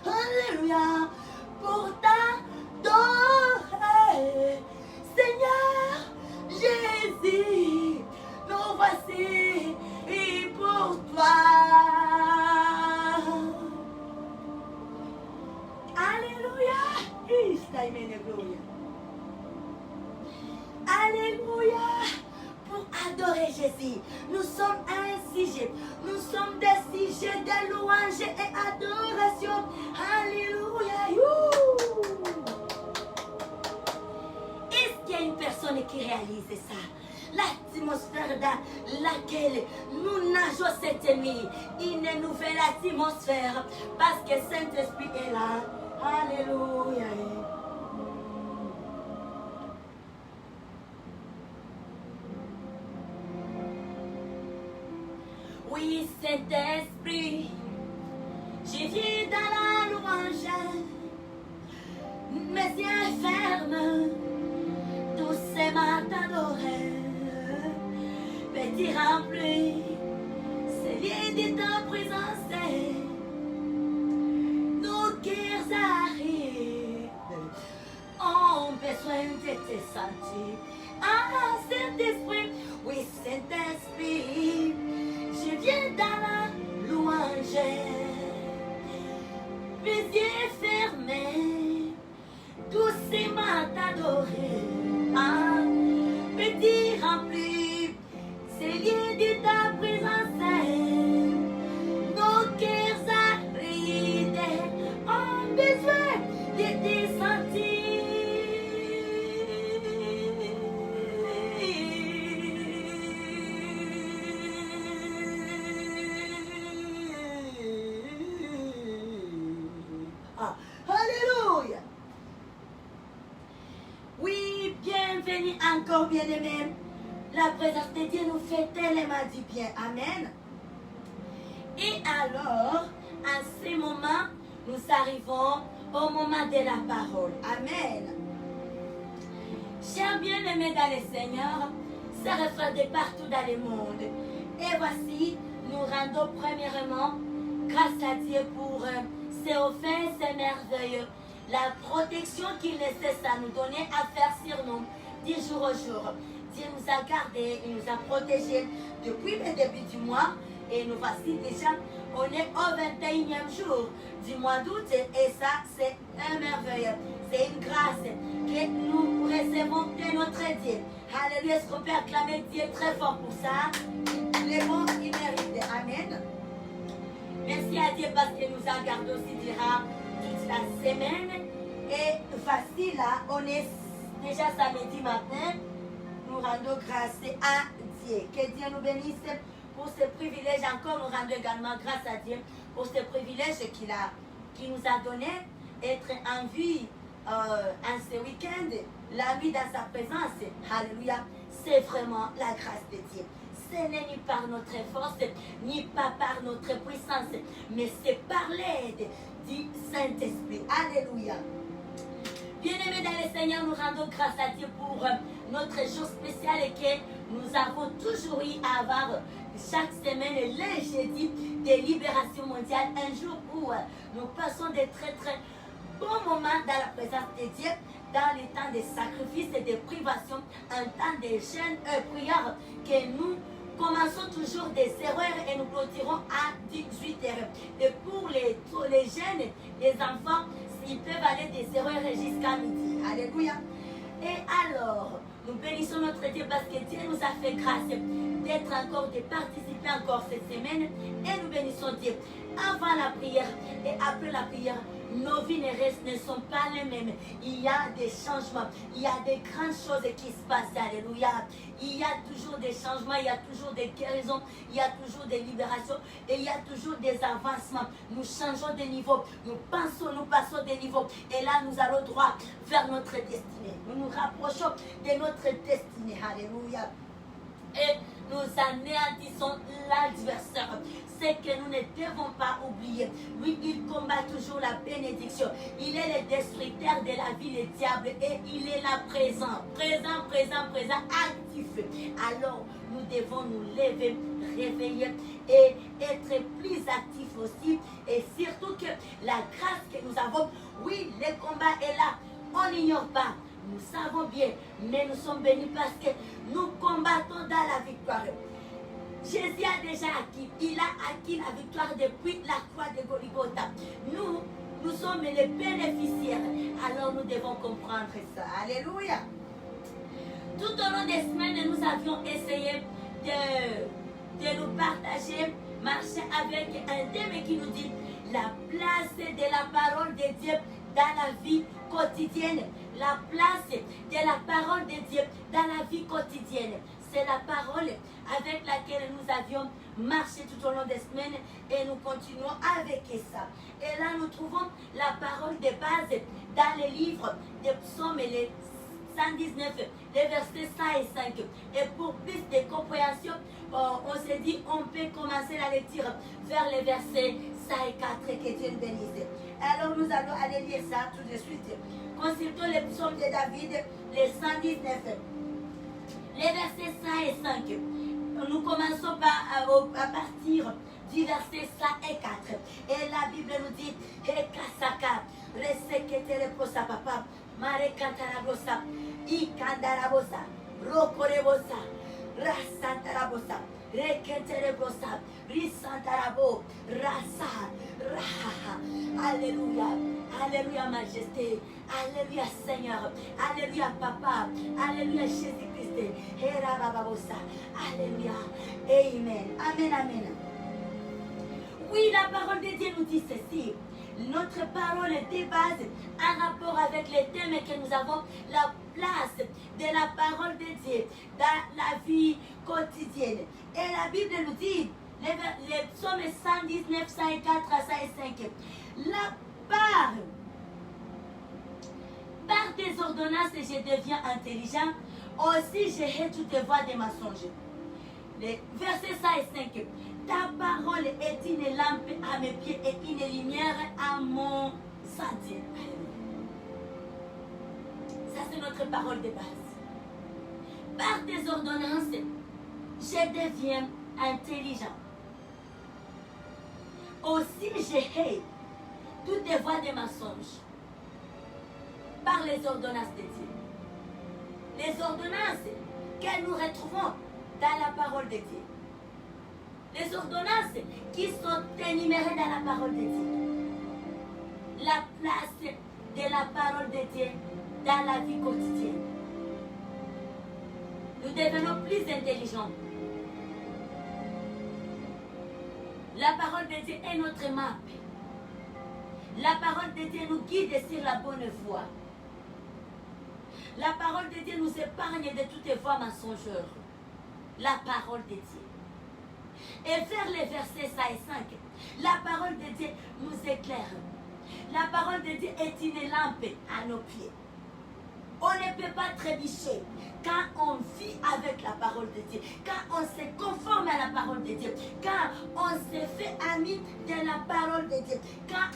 alléluia, pour t'adorer, Seigneur Jésus, nous voici et pour toi. Alléluia. Alléluia. Pour adorer Jésus. Nous sommes un sujet. Nous sommes des sujets de louange et adoration. Alléluia. Est-ce qu'il y a une personne qui réalise ça? L'atmosphère dans laquelle nous nageons cette nuit. Une nouvelle atmosphère. Parce que Saint-Esprit est là. Alléluia. Oui, Saint-Esprit, je viens dans la louange, mes yeux fermes, doucement t'adorer, petit rempli, c'est lié de ta présence, nos cœurs arrivent, ont besoin de te sentir. Ah, Saint-Esprit, oui, Saint-Esprit, je viens dans la louange, mes yeux fermés, doucement t'adorer. Ah, petit rempli, c'est lié de ta présence. Nos cœurs arides ont besoin de te sentir. Alléluia. Oui, bienvenue encore, bien-aimés. La présence de Dieu nous fait tellement du bien. Amen. Et alors, en ce moment, nous arrivons au moment de la parole. Amen. Chers bien-aimés dans le Seigneur, ça reflète de partout dans le monde. Et voici, nous rendons premièrement grâce à Dieu pour ses offertes, ses merveilleux, la protection qu'il ne cesse à nous donner, à faire sur nous, du jour au jour. Dieu nous a gardés, il nous a protégés depuis le début du mois. Et nous voici déjà, on est au 21e jour du mois d'août. Et ça, c'est un merveilleux. C'est une grâce que nous recevons de notre Dieu. Alléluia, est-ce qu'on peut acclamer Dieu très fort pour ça? Il est bon, il mérite. Amen. Merci à Dieu parce qu'il nous a gardés aussi durant toute la semaine. Et voici là, on est déjà samedi matin. Nous rendons grâce à Dieu. Que Dieu nous bénisse pour ce privilège. Encore, nous rendons également grâce à Dieu pour ce privilège qu'il nous a donné, être en vie en ce week-end, la vie dans sa présence, alléluia, c'est vraiment la grâce de Dieu. Ce n'est ni par notre force, ni pas par notre puissance, mais c'est par l'aide du Saint-Esprit. Alléluia. Bien-aimés dans le Seigneur, nous rendons grâce à Dieu pour notre jour spécial et que nous avons toujours eu à avoir chaque semaine le jeudi de libération mondiale, un jour où nous passons des très très bons moments dans la présence de Dieu, dans les temps de sacrifice et de privation, un temps de jeûne et prière que nous commençons toujours des erreurs et nous clôturons à 18h. Et pour les jeunes, les enfants, ils peuvent aller des erreurs jusqu'à midi. Alléluia. Et alors, nous bénissons notre Dieu parce que Dieu nous a fait grâce d'être encore, de participer encore cette semaine. Et nous bénissons Dieu avant la prière et après la prière. Nos vies ne sont pas les mêmes. Il y a des changements. Il y a des grandes choses qui se passent. Alléluia. Il y a toujours des changements. Il y a toujours des guérisons. Il y a toujours des libérations. Et il y a toujours des avancements. Nous changeons de niveau. Nous passons de niveau. Et là, nous allons droit vers notre destinée. Nous nous rapprochons de notre destinée. Alléluia. Et nous anéantissons l'adversaire. C'est que nous ne devons pas oublier. Lui, il combat toujours la bénédiction. Il est le destructeur de la vie, le diable. Et il est là présent. Présent, actif. Alors, nous devons nous lever, réveiller et être plus actifs aussi. Et surtout que la grâce que nous avons, oui, le combat est là. On n'ignore pas. Nous savons bien, mais nous sommes bénis parce que nous combattons dans la victoire. Jésus a déjà acquis. Il a acquis la victoire depuis la croix de Golgotha. Nous sommes les bénéficiaires. Alors nous devons comprendre ça. Alléluia. Tout au long des semaines, nous avions essayé de nous partager, marcher avec un thème qui nous dit la place de la parole de Dieu dans la vie quotidienne. La place de la parole de Dieu dans la vie quotidienne. C'est la parole avec laquelle nous avions marché tout au long des semaines et nous continuons avec ça. Et là, nous trouvons la parole de base dans les livres des psaumes, les 119, les versets 100 et 5. Et pour plus de compréhension, on s'est dit on peut commencer la lecture vers les versets 100 et 4. Que Dieu nous bénisse. Alors nous allons aller lire ça tout de suite. Consultons les psaumes de David, les 119, les versets 100 et 5. Nous commençons à partir du verset 100 et 4. Et la Bible nous dit Ekasaka, reseketereposa papa, marekantarabosa, ikandarabosa, rokorebosa, rasantarabosa, reketerebosa, risantarabo, rasa, raha. Alléluia. Alléluia, majesté. Alléluia, Seigneur. Alléluia, papa. Alléluia, Jésus-Christ. Alléluia. Amen. Amen, amen. Oui, la parole de Dieu nous dit ceci. Notre parole est de base en rapport avec les thèmes que nous avons, la place de la parole de Dieu dans la vie quotidienne. Et la Bible nous dit, les psaumes 119, 104 à 105, la par tes ordonnances, je deviens intelligent. Aussi, je hais toutes les voies des mensonges. Les versets 100 et 5. Ta parole est une lampe à mes pieds et une lumière à mon sentier. Ça, c'est notre parole de base. Par tes ordonnances, je deviens intelligent. Aussi, je hais toutes les voies des mensonges par les ordonnances de Dieu. Les ordonnances que nous retrouvons dans la parole de Dieu. Les ordonnances qui sont énumérées dans la parole de Dieu. La place de la parole de Dieu dans la vie quotidienne. Nous devenons plus intelligents. La parole de Dieu est notre map. La parole de Dieu nous guide sur la bonne voie. La parole de Dieu nous épargne de toutes les voies mensongères. La parole de Dieu. Et vers les versets 5 et 5, la parole de Dieu nous éclaire. La parole de Dieu est une lampe à nos pieds. On ne peut pas trébucher quand on vit avec la parole de Dieu, quand on se conforme à la parole de Dieu, quand on se fait ami de la parole de Dieu, quand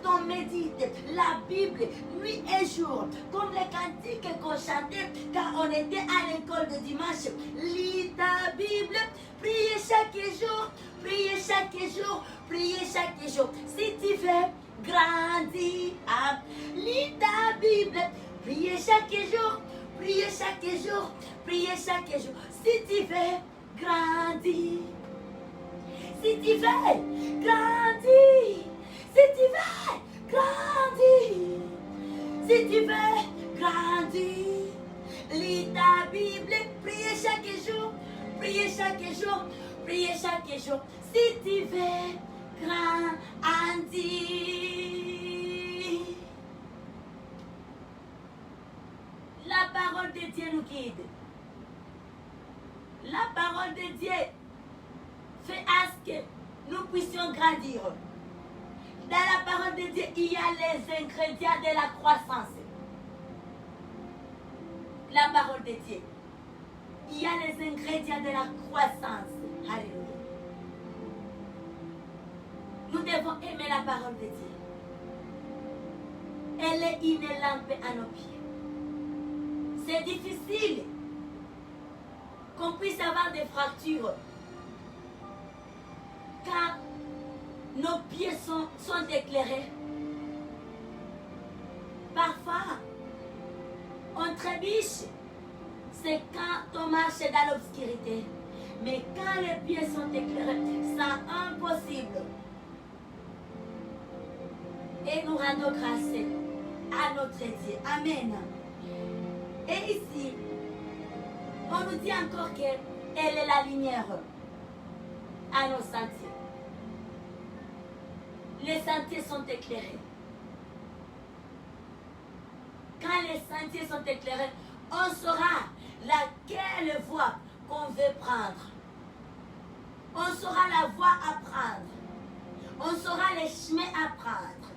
on médite la Bible nuit et jour, comme les cantiques qu'on chantait quand on était à l'école de dimanche. Lis ta Bible, priez chaque jour, priez chaque jour, priez chaque jour. Si tu veux grandir, lis ta Bible. Priez chaque jour, priez chaque jour, priez chaque jour. Si tu veux grandir, si tu veux grandir, si tu veux grandir, si tu veux grandir, lis ta Bible, priez chaque jour, priez chaque jour, priez chaque jour. Si tu veux grandir. La parole de Dieu nous guide. La parole de Dieu fait à ce que nous puissions grandir. Dans la parole de Dieu, il y a les ingrédients de la croissance. La parole de Dieu. Il y a les ingrédients de la croissance. Alléluia. Nous devons aimer la parole de Dieu. Elle est une lampe à nos pieds. C'est difficile qu'on puisse avoir des fractures quand nos pieds sont éclairés. Parfois, on trébuche, c'est quand on marche dans l'obscurité. Mais quand les pieds sont éclairés, c'est impossible. Et nous rendons grâce à notre Dieu. Amen. Et ici, on nous dit encore qu'elle est la lumière à nos sentiers. Les sentiers sont éclairés. Quand les sentiers sont éclairés, on saura laquelle voie qu'on veut prendre. On saura la voie à prendre. On saura les chemins à prendre.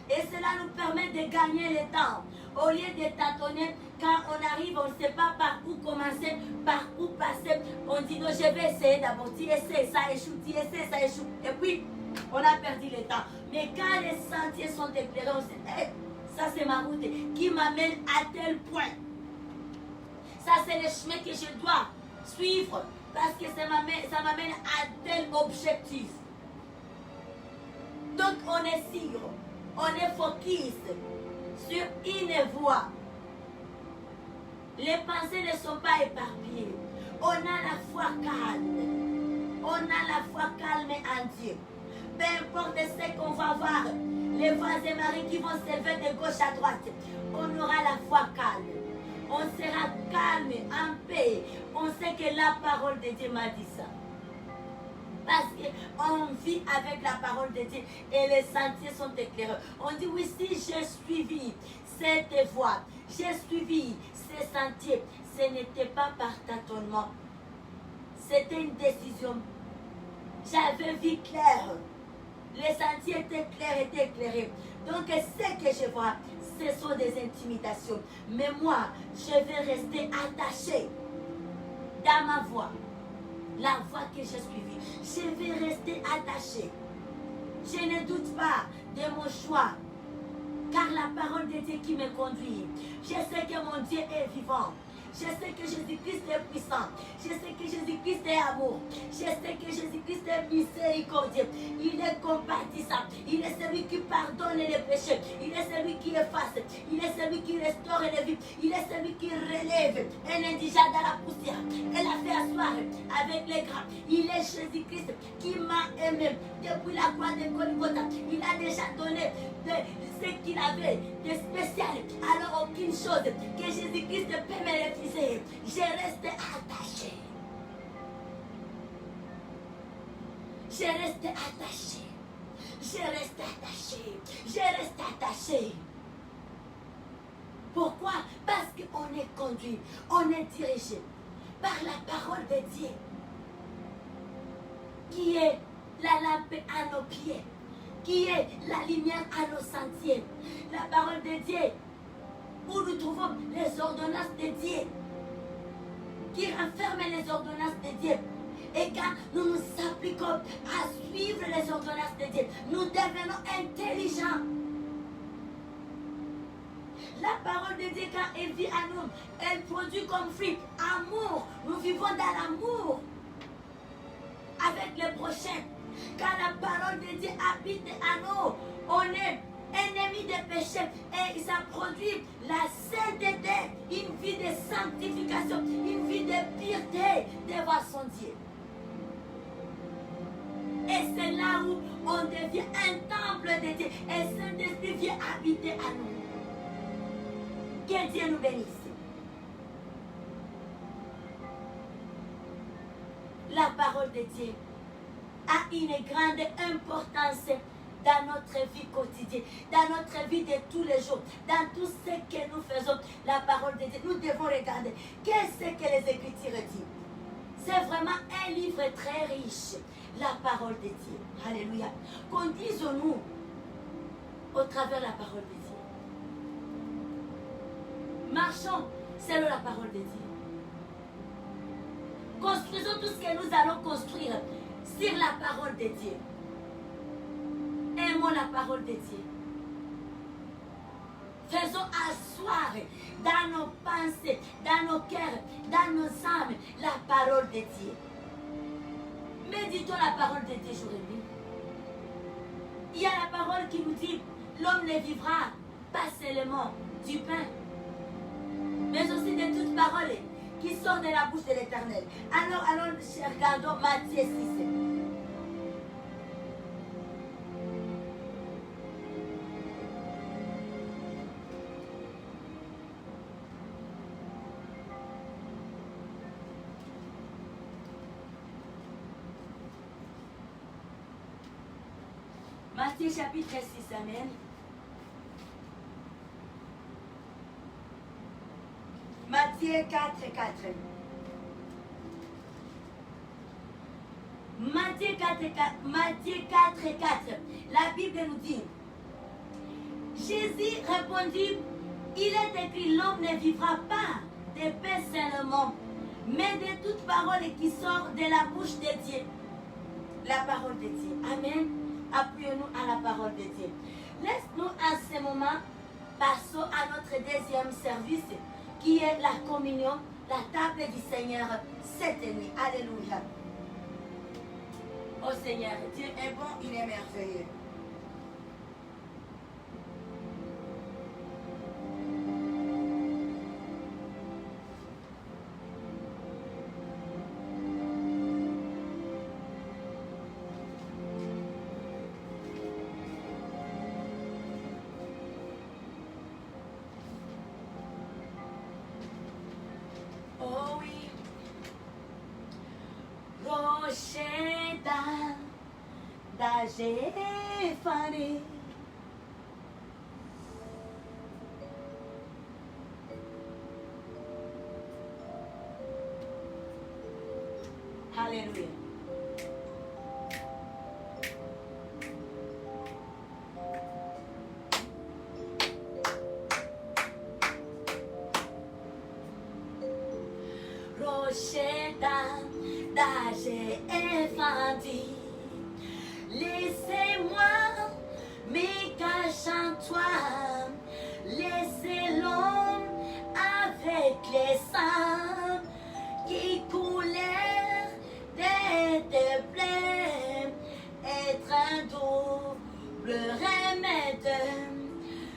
Et cela nous permet de gagner le temps. Au lieu de tâtonner, quand on arrive, on ne sait pas par où commencer, par où passer. On dit non, je vais essayer d'abord. Tu essaies, ça échoue, tu essaies, ça échoue. Et puis, on a perdu le temps. Mais quand les sentiers sont éclairés, on se dit, hey, ça c'est ma route qui m'amène à tel point. Ça c'est le chemin que je dois suivre parce que ça m'amène à tel objectif. Donc on est sûr, on est focus sur une voie. Les pensées ne sont pas éparpillées. On a la foi calme. On a la foi calme en Dieu. Peu importe ce qu'on va voir, les voix et maris qui vont s'élever de gauche à droite, on aura la foi calme. On sera calme, en paix. On sait que la parole de Dieu m'a dit ça. Parce qu'on vit avec la parole de Dieu et les sentiers sont éclairés. On dit oui, si j'ai suivi cette voie, j'ai suivi ces sentiers, ce n'était pas par tâtonnement. C'était une décision. J'avais vu clair. Les sentiers étaient clairs, étaient éclairés. Donc ce que je vois, ce sont des intimidations. Mais moi, je vais rester attaché dans ma voie. La voie que j'ai suivie. Je vais rester attaché. Je ne doute pas de mon choix. Car la parole de Dieu qui me conduit. Je sais que mon Dieu est vivant. Je sais que Jésus-Christ est puissant. Je sais que Jésus-Christ est amour. Je sais que Jésus-Christ est miséricordieux. Il est compatissant. Il est celui qui pardonne les péchés. Il est celui qui efface. Il est celui qui restaure les vies. Il est celui qui relève un indigent dans la poussière. Elle a fait asseoir avec les grands. Il est Jésus-Christ qui m'a aimé depuis la croix de Golgotha. Il a déjà donné ce qu'il avait de spécial. Alors aucune chose que Jésus-Christ peut me refuser. Je reste attaché. Je reste attaché. Je reste attaché. Je reste attaché. Pourquoi? Parce qu'on est conduit, on est dirigé par la parole de Dieu, qui est la lampe à nos pieds, qui est la lumière à nos sentiers. La parole de Dieu, où nous trouvons les ordonnances de Dieu, qui renferment les ordonnances de Dieu. Et quand nous nous appliquons à suivre les ordonnances de Dieu, nous devenons intelligents. La parole de Dieu, quand elle vit à nous, elle produit comme fruit amour. Nous vivons dans l'amour avec les prochains. Quand la parole de Dieu habite à nous, on est ennemis des péchés et ça produit la sainteté, une vie de sanctification, une vie de pureté devant son Dieu. Et c'est là où on devient un temple de Dieu et Saint-Esprit vient habiter à nous. Que Dieu nous bénisse. La parole de Dieu a une grande importance dans notre vie quotidienne, dans notre vie de tous les jours, dans tout ce que nous faisons. La parole de Dieu, nous devons regarder qu'est-ce que les Écritures disent. C'est vraiment un livre très riche, la parole de Dieu. Alléluia. Conduisons-nous au travers de la parole de Dieu. Marchons selon la parole de Dieu. Construisons tout ce que nous allons construire sur la parole de Dieu. Aimons la parole de Dieu. Faisons asseoir dans nos pensées, dans nos cœurs, dans nos âmes, la parole de Dieu. Méditons la parole de Dieu jour et nuit. Il y a la parole qui nous dit, l'homme ne vivra pas seulement du pain, mais aussi de toute parole qui sort de la bouche de l'Éternel. Alors, regardons Matthieu 6. Matthieu chapitre 6, amen. Matthieu 4, 4. Matthieu 4, 4. La Bible nous dit, Jésus répondit, il est écrit, l'homme ne vivra pas de pain seulement, mais de toute parole qui sort de la bouche de Dieu. La parole de Dieu. Amen. Appuyons-nous à la parole de Dieu. Laisse-nous à ce moment, passons à notre deuxième service, qui est la communion, la table du Seigneur cette nuit. Alléluia. Oh Seigneur, Dieu est bon, il est merveilleux. Oh oui, rocher d'âge fané. Alléluia. Rocher d'âge infantile, laissez-moi me cacher en toi, laissez l'homme avec les sangs qui coulèrent de tes plaies, être un double remède,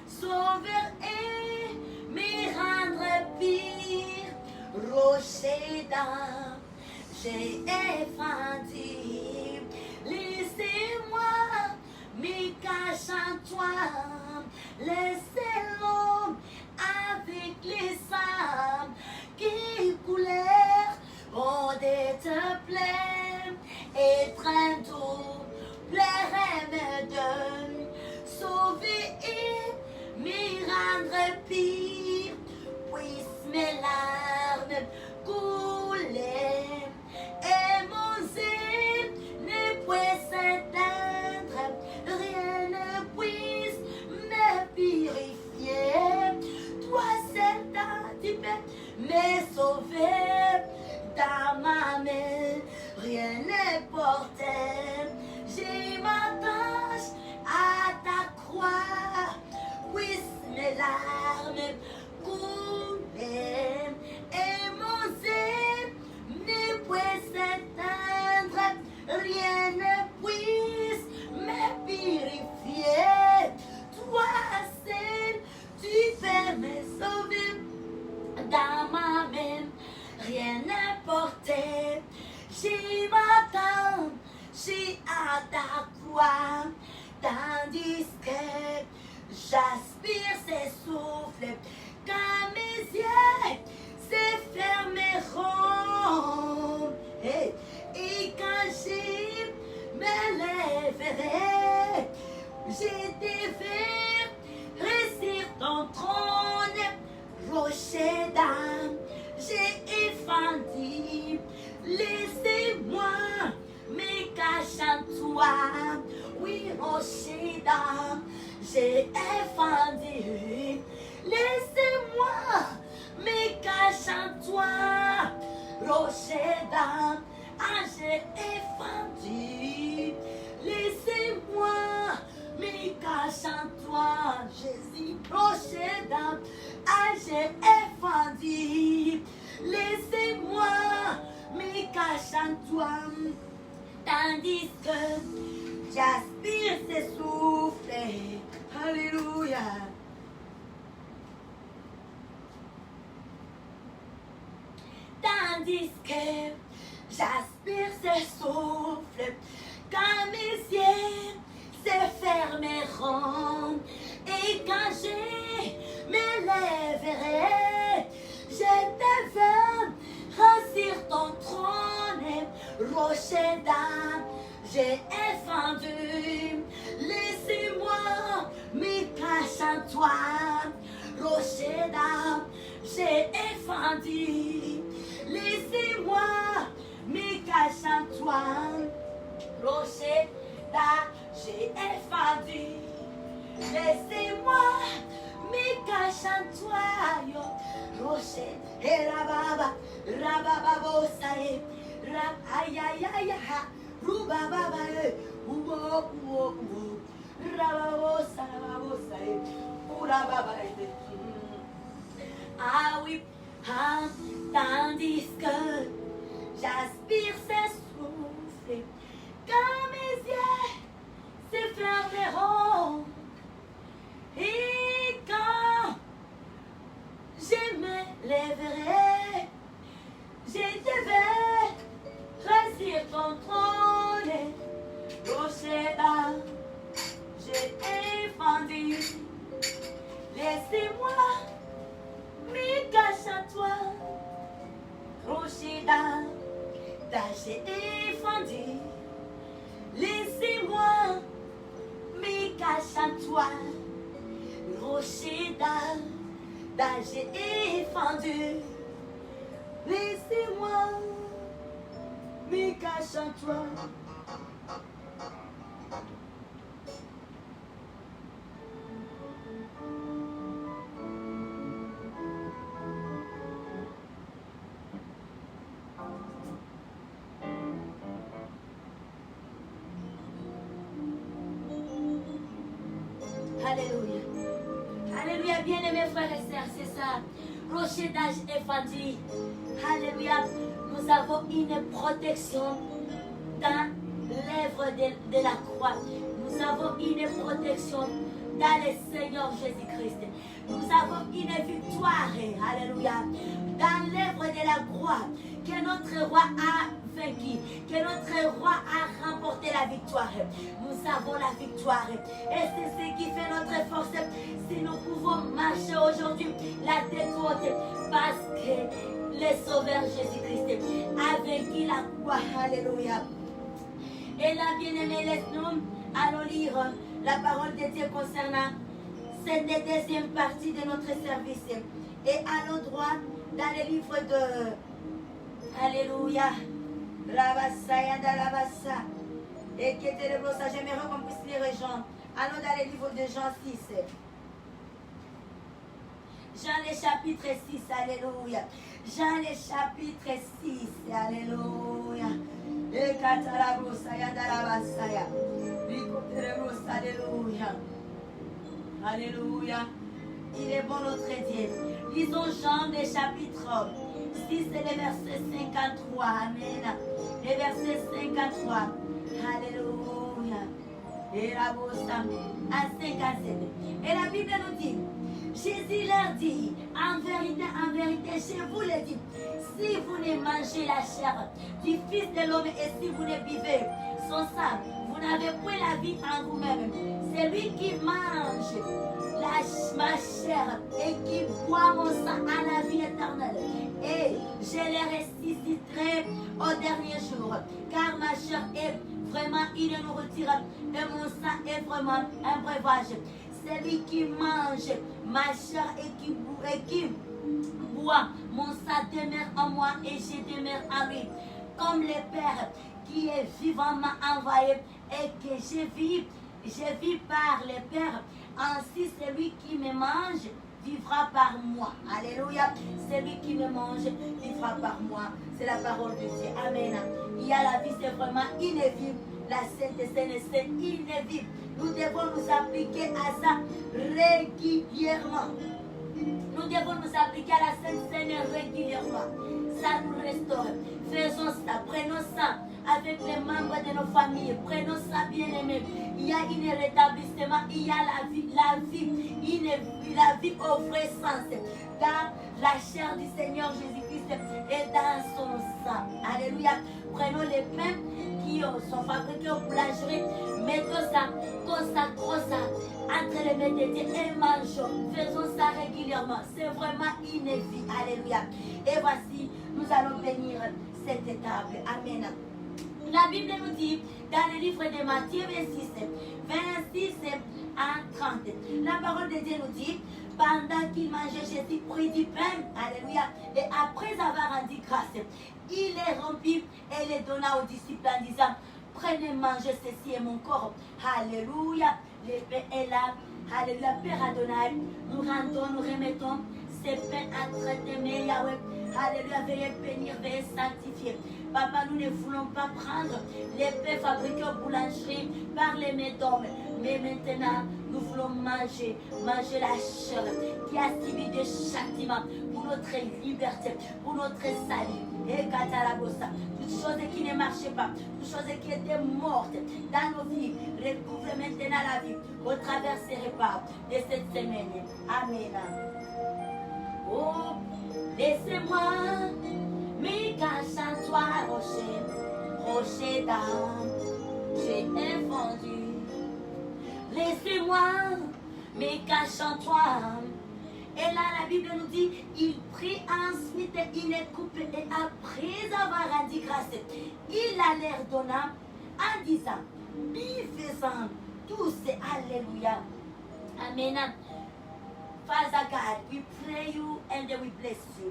sauveur et me rendre pire, rocher d'âge j'ai effrayé. Laissez-moi me cacher en toi, laissez-le avec les sangs qui coulèrent, oh de te plaire, être un double remède, sauver et me rendre pire, puisse mes larmes couler. Et mon zèle ne peut s'éteindre, rien m'est sauvé dans ma main, rien n'est porté. J'ai m'attache à ta croix, puisse mes larmes couler et mon zèle ne peut s'éteindre, rien ne puisse me purifier. Toi seul, tu peux me sauver dans ma main, rien n'est porté. J'y m'attends, j'y à ta croix, tandis que j'aspire ces souffles, quand mes yeux se fermeront. Et quand j'y me lèverai, je devrais sur ton trône, rocher d'âme, j'ai effendi. Laissez-moi me cacher en toi, oui, rocher d'âme, j'ai effendi. Laissez-moi me cacher en toi, rocher d'âme, j'ai effendi. Laissez-moi me cacher en toi, Jésus, rocher d'âme, j'ai effendi. Laissez-moi me cacher en toi, tandis que j'aspire ses souffles. Alléluia. Tandis que j'aspire ses souffles, quand mes yeux se fermeront, et quand je me lèverai, je devrais sur ton trône, rocher d'âme, j'ai effendu. Laissez-moi me cacher en toi, rocher d'âme, j'ai effendu. Laissez-moi me cacher en toi, rocher d'âme, j'ai effendu. Laissez-moi me cacher en toi, yo, rocher, et rababa, rababa, sae, aïe aïe aïe, rubaba, uo, uo, uo, rababa, sae, urababa, ah oui, ah, tandis que j'aspire ces souffles, quand mes yeux se fermeront, et quand je me lèverai, je devrais sur ton trône, rocher d'âme, j'ai effendu. Laissez-moi me cacher en toi, rocher d'âme, j'ai effendu. Laissez-moi me cacher en toi, rocher d'âme, j'ai effendu. Laissez-moi me cacher en toi. Alléluia. Alléluia, bien-aimés frères et sœurs, c'est ça. Rocher d'âge effendi. Alléluia. Nous avons une protection dans l'œuvre de la croix. Nous avons une protection dans le Seigneur Jésus-Christ. Nous avons une victoire. Alléluia. Dans l'œuvre de la croix que notre roi a vaincu, que notre roi a remporté la victoire. Nous avons la victoire. Et c'est ce qui fait notre force. Si nous pouvons marcher aujourd'hui la tête haute, parce que le Sauveur Jésus-Christ a vaincu la croix. Alléluia. Et là, bien-aimés, laisse-nous allons lire la parole de Dieu concernant cette deuxième partie de notre service. Et allons droit dans le livre de Alléluia. Rabassa, Dalabassa. Et qui était le brossage. J'aimerais qu'on puisse lire Jean. Allons dans le livre de Jean 6. Jean le chapitre 6. Alléluia. Jean le chapitre 6. Alléluia. Alléluia. Alléluia. Il est bon notre Dieu. Lisons Jean le chapitre 6 et le verset 53. Amen. Le verset 53. Alléluia. Et la à 57. Et la Bible nous dit, Jésus leur dit, en vérité, je vous le dis, si vous ne mangez la chair du Fils de l'homme et si vous ne buvez son sang, vous n'avez point la vie en vous-même. Celui qui mange ma chair et qui boit mon sang a la vie éternelle. Et je les ressusciterai au dernier jour. Car ma chair est vraiment une nourriture et mon sang est vraiment un breuvage. Celui qui mange ma chair et qui boit mon sang demeure en moi et je demeure en lui. Comme le Père qui est vivant m'a envoyé et que je vis par le Père, ainsi celui qui me mange vivra par moi. Alléluia. Celui qui me mange vivra par moi. C'est la parole de Dieu. Amen. Il y a la vie, c'est vraiment inévitable. La Sainte Seine, c'est inévitable. Nous devons nous appliquer à ça régulièrement. Nous devons nous appliquer à la Sainte Seine régulièrement. Ça nous restaure. Faisons ça. Prenons ça avec les membres de nos familles. Prenons ça, bien-aimés. Il y a un rétablissement. Il y a la vie au vrai sens. Dans la chair du Seigneur Jésus-Christ et dans son sang. Alléluia. Prenons les pains qui sont fabriqués aux boulangeries. Mettons ça, consacrons ça entre les mains de Dieu et mangeons. Faisons ça régulièrement. C'est vraiment inévitable. Alléluia. Et voici, nous allons bénir cette table. Amen. La Bible nous dit, dans le livre de Matthieu 26 à 30, la parole de Dieu nous dit, pendant qu'il mangeait, Jésus prit du pain, alléluia, et après avoir rendu grâce, il les rompit et les donna aux disciples en disant, prenez, mangez, ceci est mon corps, alléluia, le pain est là, alléluia, Père Adonai, nous rendons, nous remettons ces pains entre tes mains, Yahweh, alléluia, veuillez bénir, veuillez sanctifier. Papa, nous ne voulons pas prendre les pains fabriqués aux boulangeries par les mains d'hommes. Mais maintenant, nous voulons manger la chair qui a subi des châtiments pour notre liberté, pour notre salut. Et Katarabosa, toutes choses qui ne marchaient pas, toutes choses qui étaient mortes dans nos vies, recouvre maintenant la vie au travers ces repas de cette semaine. Amen. Oh, laissez-moi me cache en toi, rocher d'âme, j'ai infondu. Laissez-moi me cache en toi. Et là, la Bible nous dit, il prit ensuite une coupe et après avoir rendu grâce, il la leur donna en disant, buvez-en tous, alléluia. Amen. Father God, we pray you and we bless you.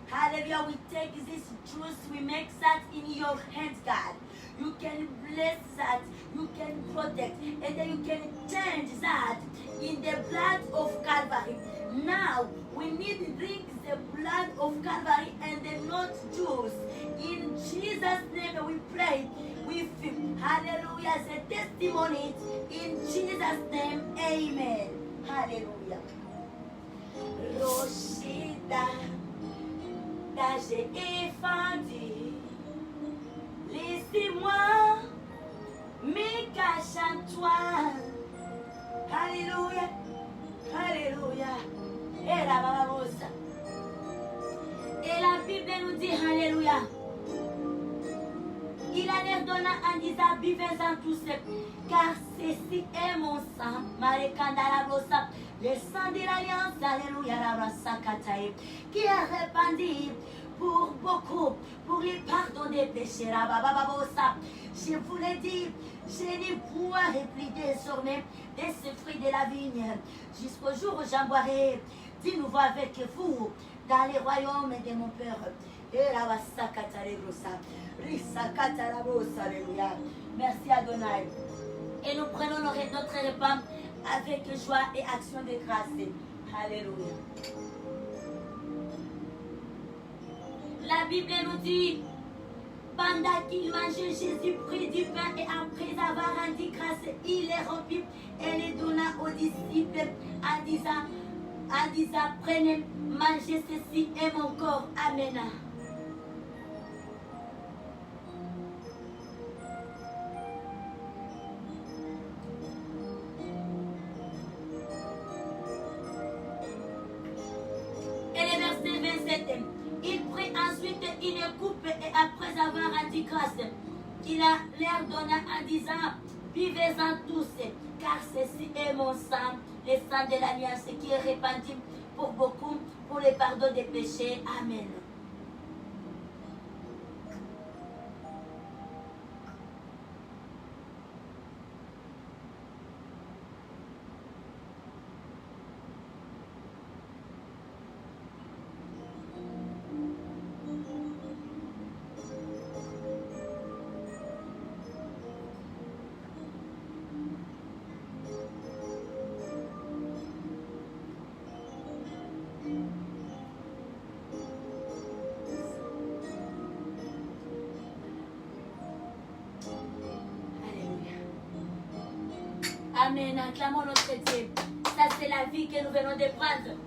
Hallelujah, we take this juice, we make that in your hands, God. You can bless that, you can protect, and then you can change that in the blood of Calvary. Now, we need to drink the blood of Calvary and the not juice. In Jesus' name we pray with hallelujah, the testimony. In Jesus' name, amen. Hallelujah. Roshida. J'ai effendu, laissez-moi me cacher en toi. Alléluia, alléluia. Et la bababosa. Et la Bible nous dit alléluia. Il a l'air donnant en disant buvez-en tous, car ceci est mon sang, Marekandalabosa, le sang de l'alliance, alléluia, la Rasakatae, qui est répandu pour beaucoup, pour les pardon des péchés, Rabababosa. Je vous l'ai dit, je ne boirai plus désormais de ce fruit de la vigne, jusqu'au jour où j'en boirai de nouveau avec vous dans les royaumes de mon Père. Et la Rasakatae, merci Adonai. Et nous prenons notre repas avec joie et action de grâce. Alléluia. La Bible nous dit, pendant qu'il mangeait, Jésus prit du pain et après avoir rendu grâce, il les rompit et les donna aux disciples en disant, prenez, mangez, ceci est mon corps. Amen. Et le verset 27, il prit ensuite une coupe et après avoir rendu grâce, il leur donna en disant, buvez-en tous, car ceci est mon sang, le sang de l'alliance qui est répandu pour beaucoup, pour le pardon des péchés. Amen. Amen. Acclamons notre Dieu. Ça, c'est la vie que nous venons de prendre.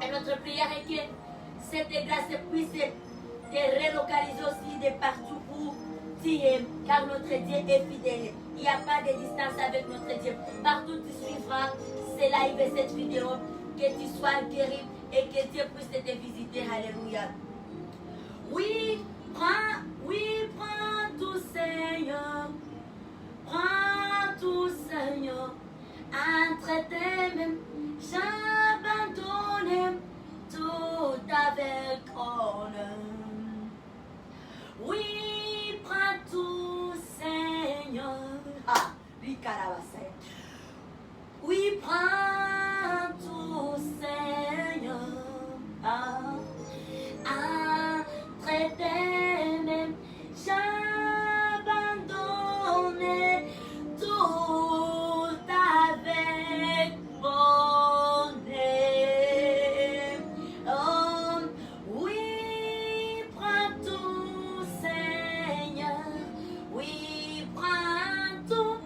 Et notre prière est que cette grâce puisse te relocaliser aussi de partout où tu es, car notre Dieu est fidèle. Il n'y a pas de distance avec notre Dieu. Partout tu suivras ce live et cette vidéo, que tu sois guéri et que Dieu puisse te visiter. Alléluia. Oui, prends tout, Seigneur. Prends tout, Seigneur, entre tes mains, j'abandonne tout avec honneur. Oui, prends tout, Seigneur. Ah, lui, Carabasaya. Oui, prends tout, Seigneur. Ah, entre tes mains, j'abandonne tout avec bonheur. Oh, oui, prends tout, Seigneur. Oui, prends tout.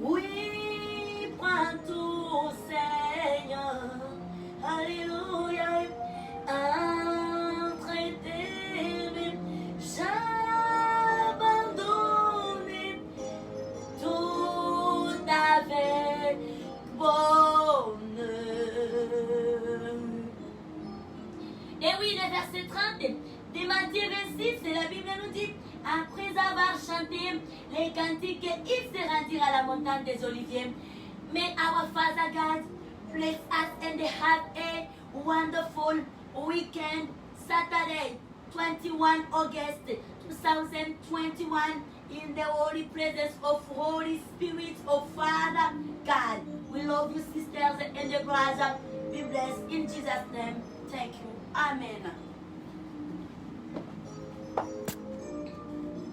Oui, prends tout, Seigneur. Alléluia. Entre tes mains, j'abandonne tout avec bonheur. Et oui, le verset 30 de Matthieu 26, la Bible nous dit, après avoir chanté les cantiques, ils se rendirent à la montagne des Oliviers. May our Father God bless us and have a wonderful weekend, Saturday, 21 August 2021, in the holy presence of Holy Spirit of Father God. We love you, sisters and brothers. Be blessed in Jesus' name. Thank you. Amen.